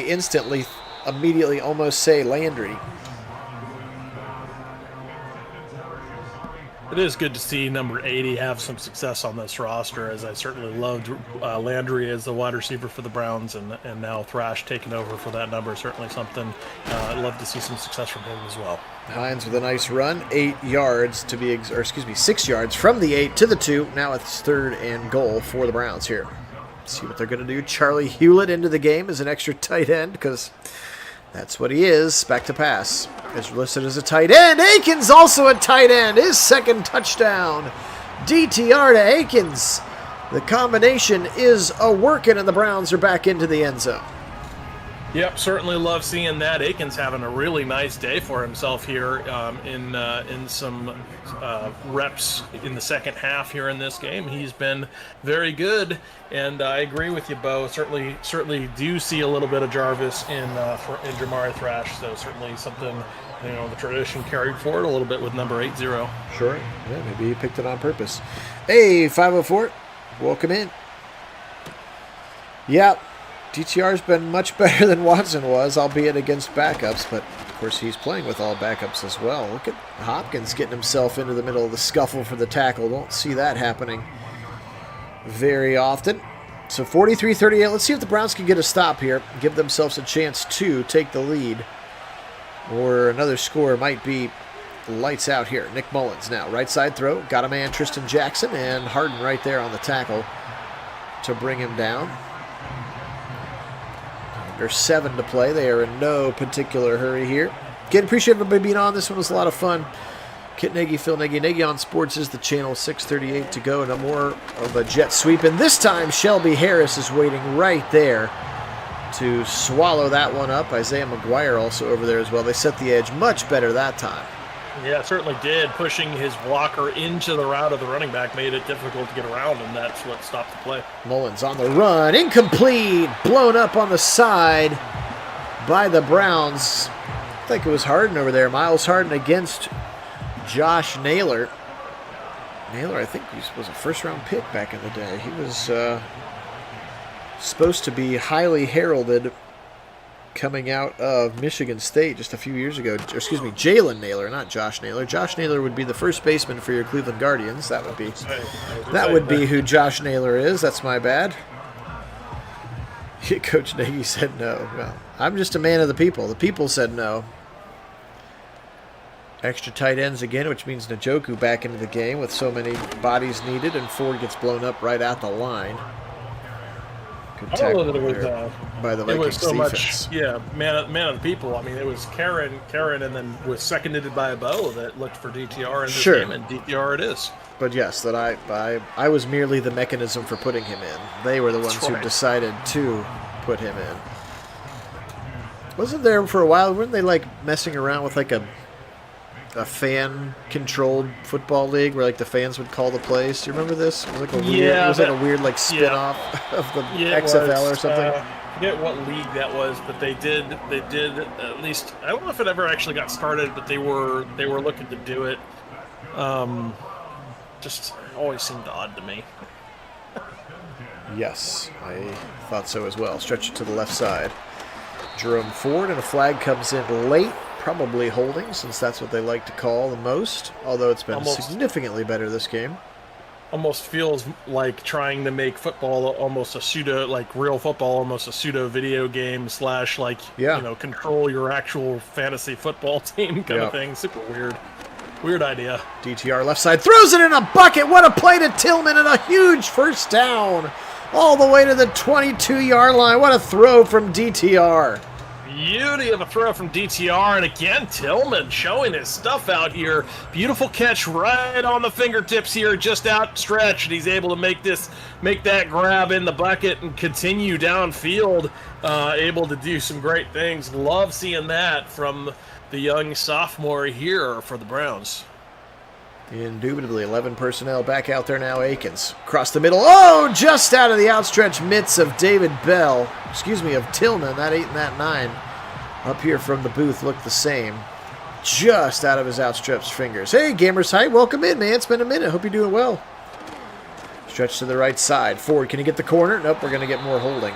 immediately almost say Landry. It is good to see number 80 have some success on this roster, as I certainly loved Landry as the wide receiver for the Browns, and now Thrash taking over for that number. Certainly something I'd love to see some success from him as well. Hines with a nice run, 8 yards to be, 6 yards from the 8 to the 2. Now it's 3rd and goal for the Browns here. See what they're going to do. Charlie Hewlett into the game as an extra tight end, because that's what he is. Back to pass. Is listed as a tight end. Akins also a tight end. His 2nd touchdown. DTR to Akins. The combination is a working, and the Browns are back into the end zone. Yep, certainly love seeing that. Akins having a really nice day for himself here in some reps in the second half here in this game. He's been very good, and I agree with you, Bo. Certainly do see a little bit of Jarvis in Jamari Thrash, so certainly something, the tradition carried forward a little bit with number 80. Sure. Yeah, maybe he picked it on purpose. Hey, 504, welcome in. Yeah. DTR's been much better than Watson was, albeit against backups, but of course he's playing with all backups as well. Look at Hopkins getting himself into the middle of the scuffle for the tackle. Don't see that happening very often. So 43-38. Let's see if the Browns can get a stop here, give themselves a chance to take the lead, or another score might be lights out here. Nick Mullins now, right side throw, got a man, Tristan Jackson, and Harden right there on the tackle to bring him down. There's 7 to play. They are in no particular hurry here. Again, appreciate everybody being on. This one was a lot of fun. Kit Nagy, Phil Nagy. Nagy on Sports is the channel. 6:38 to go. No more of a jet sweep. And this time, Shelby Harris is waiting right there to swallow that one up. Isaiah McGuire also over there as well. They set the edge much better that time. Yeah, it certainly did. Pushing his blocker into the route of the running back made it difficult to get around, and that's what stopped the play. Mullins on the run. Incomplete. Blown up on the side by the Browns. I think it was Harden over there. Miles Harden against Josh Naylor. Naylor, I think he was a first-round pick back in the day. He was supposed to be highly heralded coming out of Michigan State just a few years ago. Excuse me, Jalen Naylor, not Josh Naylor. Josh Naylor would be the first baseman for your Cleveland Guardians. That would be who Josh Naylor is. That's my bad. Coach Nagy said no. Well, I'm just a man of the people. The people said no. Extra tight ends again, which means Njoku back into the game with so many bodies needed, and Ford gets blown up right at the line. I don't know that it was by the Vikings so defense. Much, man of the people. I mean, it was Karen, and then was seconded by a Bo that looked for DTR in this game, and DTR it is. But yes, that I was merely the mechanism for putting him in. They were the ones who decided to put him in. Wasn't there for a while? Weren't they like messing around with like a fan-controlled football league where like the fans would call the plays? Do you remember this? It was like a weird, like spin-off of the XFL or something. I forget what league that was, but they did at least. I don't know if it ever actually got started, but they were looking to do it. Just always seemed odd to me. Yes, I thought so as well. Stretch it to the left side. Jerome Ford, and a flag comes in late. Probably holding, since that's what they like to call the most, although it's been significantly better this game. almost feels like trying to make football almost a pseudo, like real football, almost a pseudo video game / like, control your actual fantasy football team kind of thing. Super weird. Weird idea. DTR left side throws it in a bucket. What a play to Tillman and a huge first down. All the way to the 22-yard line. What a throw from DTR. Beauty of a throw from DTR, and again, Tillman showing his stuff out here. Beautiful catch right on the fingertips here, just outstretched, and he's able to make that grab in the bucket and continue downfield, able to do some great things. Love seeing that from the young sophomore here for the Browns. Indubitably, 11 personnel back out there now. Akins across the middle. Oh, just out of the outstretched mitts of of Tillman. That 8 and that 9 up here from the booth looked the same. Just out of his outstretched fingers. Hey, Gamers Height, welcome in, man. It's been a minute. Hope you're doing well. Stretch to the right side. Forward, can you get the corner? Nope, we're going to get more holding.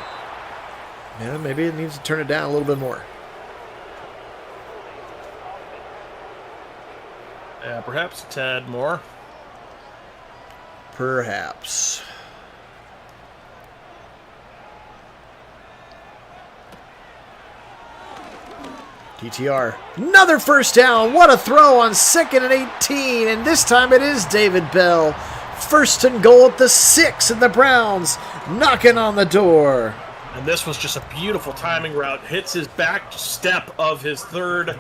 Yeah, maybe it needs to turn it down a little bit more. Yeah, perhaps a tad more. Perhaps. DTR. Another first down. What a throw on 2nd and 18. And this time it is David Bell. 1st and goal at the 6, and the Browns knocking on the door. And this was just a beautiful timing route. Hits his back step of his third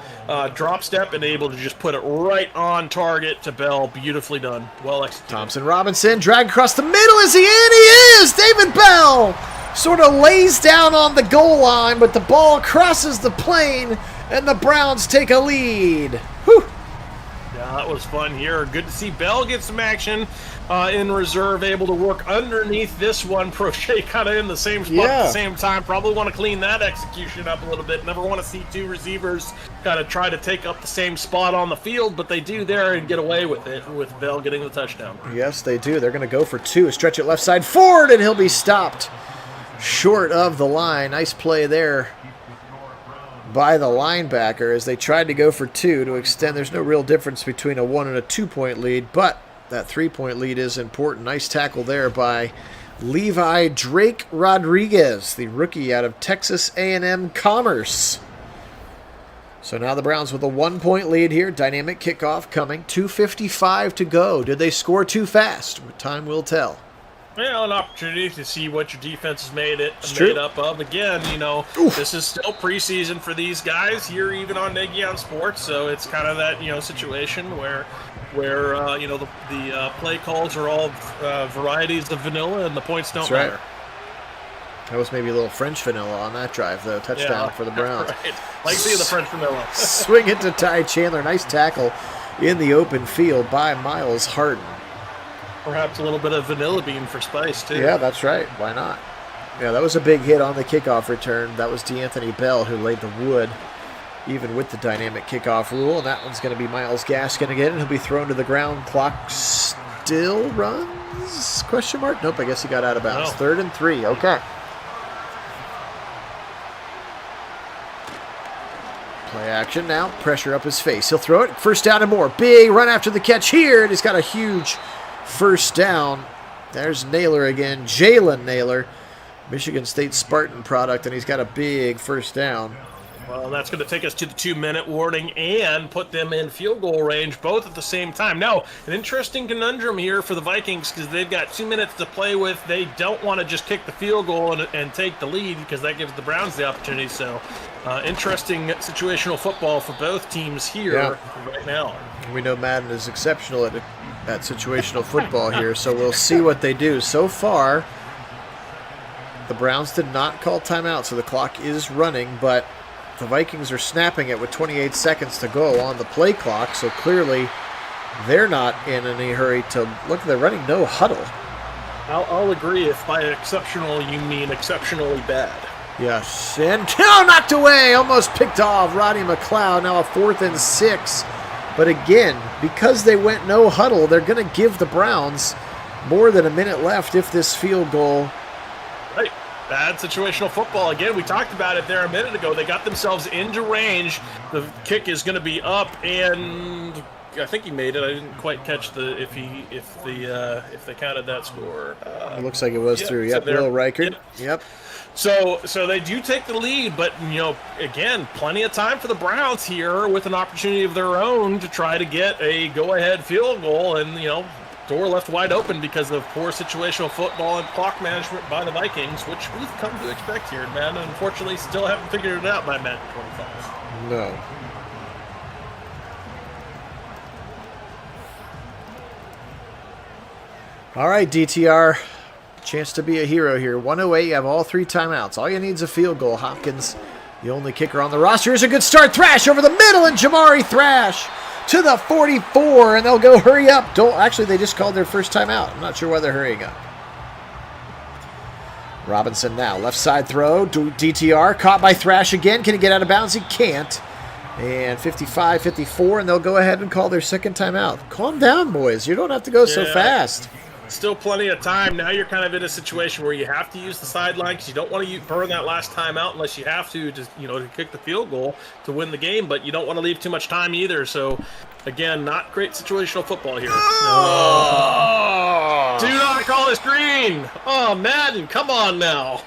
drop step and able to just put it right on target to Bell. Beautifully done. Well executed. Thompson Robinson dragged across the middle. Is he in? He is! David Bell sort of lays down on the goal line, but the ball crosses the plane, and the Browns take a lead. Whew. Yeah, that was fun here. Good to see Bell get some action in reserve, able to work underneath this one. Prochet kind of in the same spot at the same time. Probably want to clean that execution up a little bit. Never want to see two receivers kind of try to take up the same spot on the field, but they do there and get away with it, with Bell getting the touchdown. Yes, they do. They're going to go for 2. Stretch it left side forward, and he'll be stopped short of the line. Nice play there by the linebacker as they tried to go for 2 to extend. There's no real difference between a 1 and a 2-point lead, but that 3-point lead is important. Nice tackle there by Levi Drake Rodriguez, the rookie out of Texas A&M Commerce. So now the Browns with a 1-point lead here. Dynamic kickoff coming. 2:55 to go. Did they score too fast? Time will tell. Well, an opportunity to see what your defense is made up of. Again, this is still preseason for these guys here, even on Nagy on Sports. So it's kind of that situation where the play calls are all varieties of vanilla, and the points don't matter. That was maybe a little French vanilla on that drive, though. Touchdown for the Browns. Right. Like seeing the French vanilla. Swing it to Ty Chandler. Nice tackle in the open field by Miles Harden. Perhaps a little bit of vanilla bean for spice, too. Yeah, that's right. Why not? Yeah, that was a big hit on the kickoff return. That was DeAnthony Bell who laid the wood, even with the dynamic kickoff rule. And that one's going to be Myles Gaskin again. And he'll be thrown to the ground. Clock still runs? Question mark? Nope, I guess he got out of bounds. No. 3rd and 3. Okay. Play action now. Pressure up his face. He'll throw it. First down and more. Big run after the catch here. And he's got a huge first down. There's Naylor again. Jalen Naylor, Michigan State Spartan product, and he's got a big first down. Well, that's going to take us to the 2-minute warning and put them in field goal range, both at the same time. Now, an interesting conundrum here for the Vikings because they've got 2 minutes to play with. They don't want to just kick the field goal and take the lead because that gives the Browns the opportunity. So, interesting situational football for both teams here right now. We know Madden is exceptional at situational football here, so we'll see what they do. So far, the Browns did not call timeout, so the clock is running, but the Vikings are snapping it with 28 seconds to go on the play clock, so clearly they're not in any hurry to look. They're running no huddle. I'll agree if by exceptional you mean exceptionally bad. Yes, and knocked away, almost picked off Rodney McLeod. Now a 4th and 6. But again, because they went no huddle, they're going to give the Browns more than a minute left if this field goal. Right. Bad situational football. Again, we talked about it there a minute ago. They got themselves into range. The kick is going to be up and I think he made it. I didn't quite catch if they counted that score. It looks like it was through. Yep, so Will Reichert. Yep. So they do take the lead, but again, plenty of time for the Browns here with an opportunity of their own to try to get a go-ahead field goal, and door left wide open because of poor situational football and clock management by the Vikings, which we've come to expect here, man. Unfortunately, still haven't figured it out by Madden 25. No. All right, DTR. Chance to be a hero here. 108, you have all 3 timeouts. All you need is a field goal. Hopkins, the only kicker on the roster. Here's a good start. Thrash over the middle, and Jamari Thrash to the 44, and they'll go hurry up. Actually, they just called their first timeout. I'm not sure why they're hurrying up. Robinson now, left side throw. DTR, caught by Thrash again. Can he get out of bounds? He can't. And 55-54, and they'll go ahead and call their second timeout. Calm down, boys. You don't have to go so fast. Still plenty of time. Now you're kind of in a situation where you have to use the sideline because you don't want to burn that last time out unless you have to to kick the field goal to win the game, but you don't want to leave too much time either. So, again, not great situational football here. Oh! Do not call this green. Oh, Madden, come on now.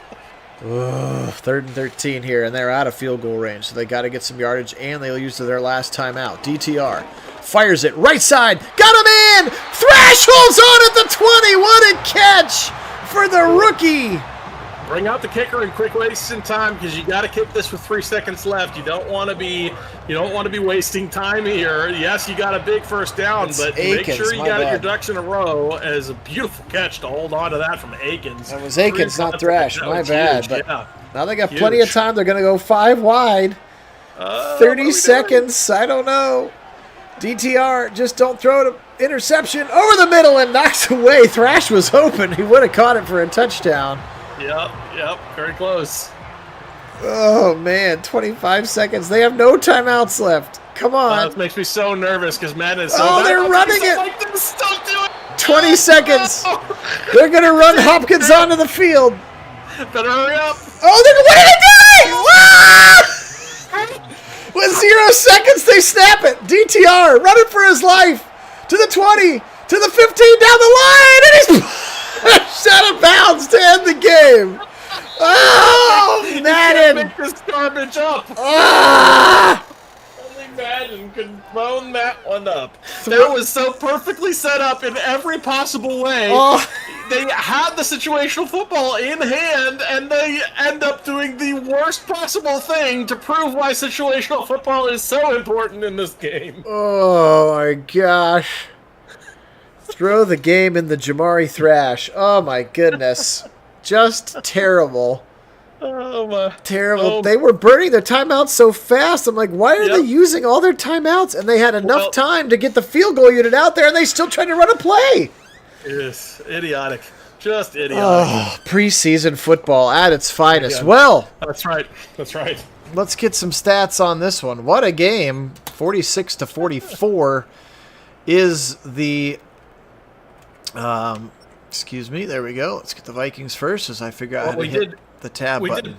3rd and 13 here, and they're out of field goal range, so they got to get some yardage, and they'll use their last timeout. DTR fires it right side, got him in. Thrash holds on at the 20. What a catch for the rookie. Bring out the kicker in quick wasting time because you got to kick this with 3 seconds left. You don't want to be wasting time here. Yes, you got a big first down, but make sure you got your ducks in a row. As a beautiful catch to hold on to that from Akins. That was Akins, not Thrash. My bad. Huge. But now they got plenty of time. They're going to go 5 wide. 30 seconds. I don't know. DTR, just don't throw it. Interception over the middle and knocks away. Thrash was hoping he would have caught it for a touchdown. Yep, very close. Oh, man, 25 seconds. They have no timeouts left. Come on. That makes me so nervous because Madden is so Oh, they're running it. Like this. Don't do it. 20 seconds. They're going to run Hopkins onto the field. Better hurry up. Oh, what are they doing? Ah! With 0 seconds, they snap it. DTR running for his life to the 20, to the 15, down the line, and he's out of bounds to end the game. Oh, Madden! Pick this garbage up. Ah! Only Madden could bone that one up. That was so perfectly set up in every possible way. Oh. They had the situational football in hand, and they end up doing the worst possible thing to prove why situational football is so important in this game. Oh, my gosh. Throw the game in the Jamari Thrash. Oh, my goodness. Just terrible. Oh, my. Terrible. Oh. They were burning their timeouts so fast. I'm like, why are they using all their timeouts? And they had enough time to get the field goal unit out there, and they still tried to run a play. Yes, idiotic. Just idiotic. Oh, preseason football at its finest. Well, that's right. Let's get some stats on this one. What a game. 46-44 is the excuse me, there we go. Let's get the Vikings first as I figure out how to hit the tab button.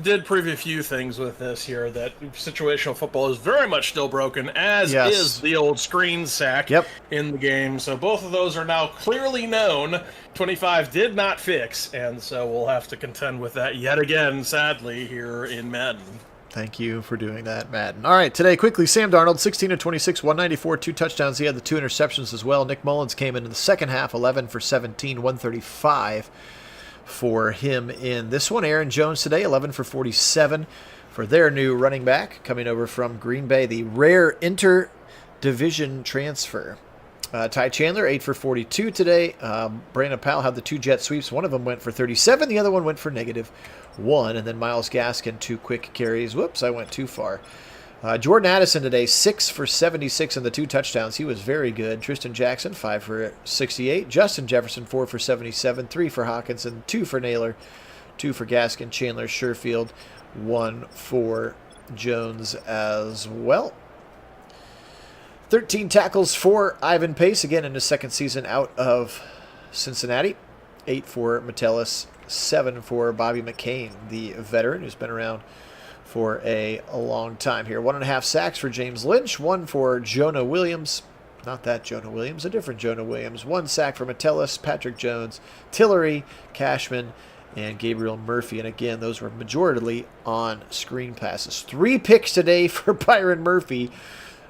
Did preview a few things with this here that situational football is very much still broken, as is the old screen sack in the game. So both of those are now clearly known. 25 did not fix, and so we'll have to contend with that yet again, sadly, here in Madden. Thank you for doing that, Madden. All right, today, quickly, Sam Darnold, 16 of 26, 194, 2 touchdowns. He had the 2 interceptions as well. Nick Mullins came in the second half, 11 for 17, 135. For him in this one. Aaron Jones today, 11 for 47 for their new running back coming over from Green Bay, the rare inter-division transfer. Ty Chandler, 8 for 42 today. Brandon Powell had the 2 jet sweeps. One of them went for 37. The other one went for -1. And then Myles Gaskin, 2 quick carries. Whoops, I went too far. Jordan Addison today, 6 for 76 and the 2 touchdowns. He was very good. Tristan Jackson, 5 for 68. Justin Jefferson, 4 for 77. 3 for Hawkinson, 2 for Naylor, 2 for Gaskin. Chandler, Sherfield, 1 for Jones as well. 13 tackles for Ivan Pace, again in his second season out of Cincinnati. 8 for Metellus, 7 for Bobby McCain, the veteran who's been around for a long time here. 1.5 sacks for James Lynch, 1 for Jonah Williams, not that Jonah Williams, a different Jonah Williams. 1 sack for Metellus, Patrick Jones, Tillery, Cashman, and Gabriel Murphy. And again, those were majority on screen passes. 3 picks today for Byron Murphy,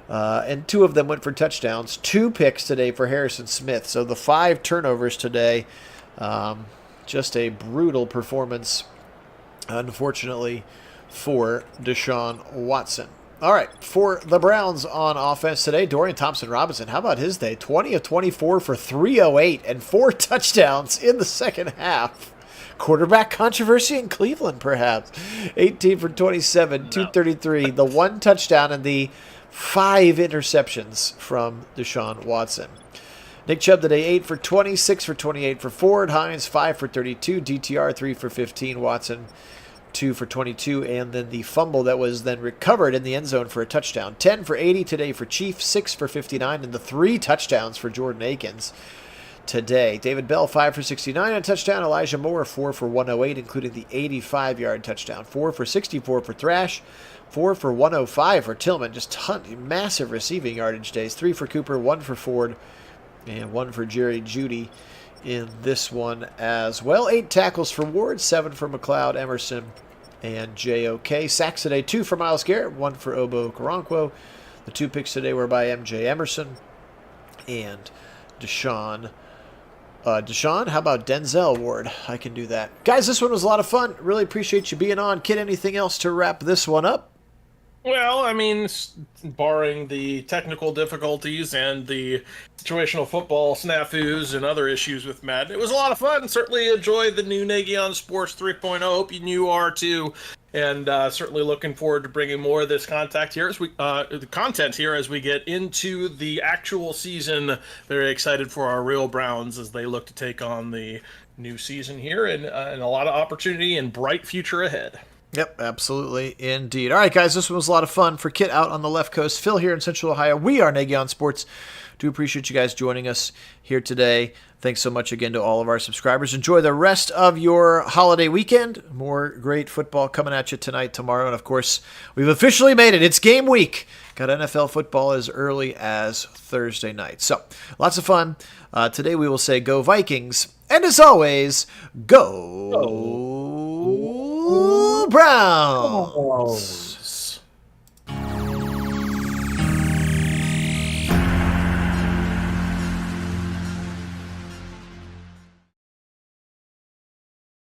and 2 of them went for touchdowns. 2 picks today for Harrison Smith. So the 5 turnovers today, just a brutal performance, unfortunately, for Deshaun Watson. All right, for the Browns on offense today, Dorian Thompson-Robinson, how about his day? 20 of 24 for 308 and 4 touchdowns in the second half. Quarterback controversy in Cleveland, perhaps. 18 for 27, 233, the 1 touchdown and the 5 interceptions from Deshaun Watson. Nick Chubb today, 8 for 20, 6 for 28 for Ford. Hines, 5 for 32. DTR, 3 for 15. Watson, 2 for 22. And then the fumble that was then recovered in the end zone for a touchdown. 10 for 80 today for Chief, 6 for 59. And the 3 touchdowns for Jordan Akins today. David Bell, 5 for 69 and a touchdown. Elijah Moore, 4 for 108, including the 85-yard touchdown. 4 for 64 for Thrash. 4 for 105 for Tillman. Just massive receiving yardage days. 3 for Cooper, 1 for Ford, and 1 for Jerry Jeudy in this one as well. 8 tackles for Ward, 7 for McLeod, Emerson, and JOK. Sacks today, 2 for Myles Garrett, 1 for Obo Okoronkwo. The 2 picks today were by MJ Emerson and Deshaun. How about Denzel Ward? I can do that. Guys, this one was a lot of fun. Really appreciate you being on. Kid, anything else to wrap this one up? Well, I mean, barring the technical difficulties and the situational football snafus and other issues with Madden, it was a lot of fun. Certainly enjoyed the new Nagy on Sports 3.0. Hope you are too. And certainly looking forward to bringing more of this content here as we get into the actual season. Very excited for our real Browns as they look to take on the new season here, and a lot of opportunity and bright future ahead. Yep, absolutely, indeed. All right, guys, this one was a lot of fun. For Kit out on the left coast, Phil here in Central Ohio, we are Nagy on Sports. Do appreciate you guys joining us here today. Thanks so much again to all of our subscribers. Enjoy the rest of your holiday weekend. More great football coming at you tonight, tomorrow, and of course, we've officially made it. It's game week. Got NFL football as early as Thursday night. So, lots of fun. Today we will say go Vikings, and as always, go Browns!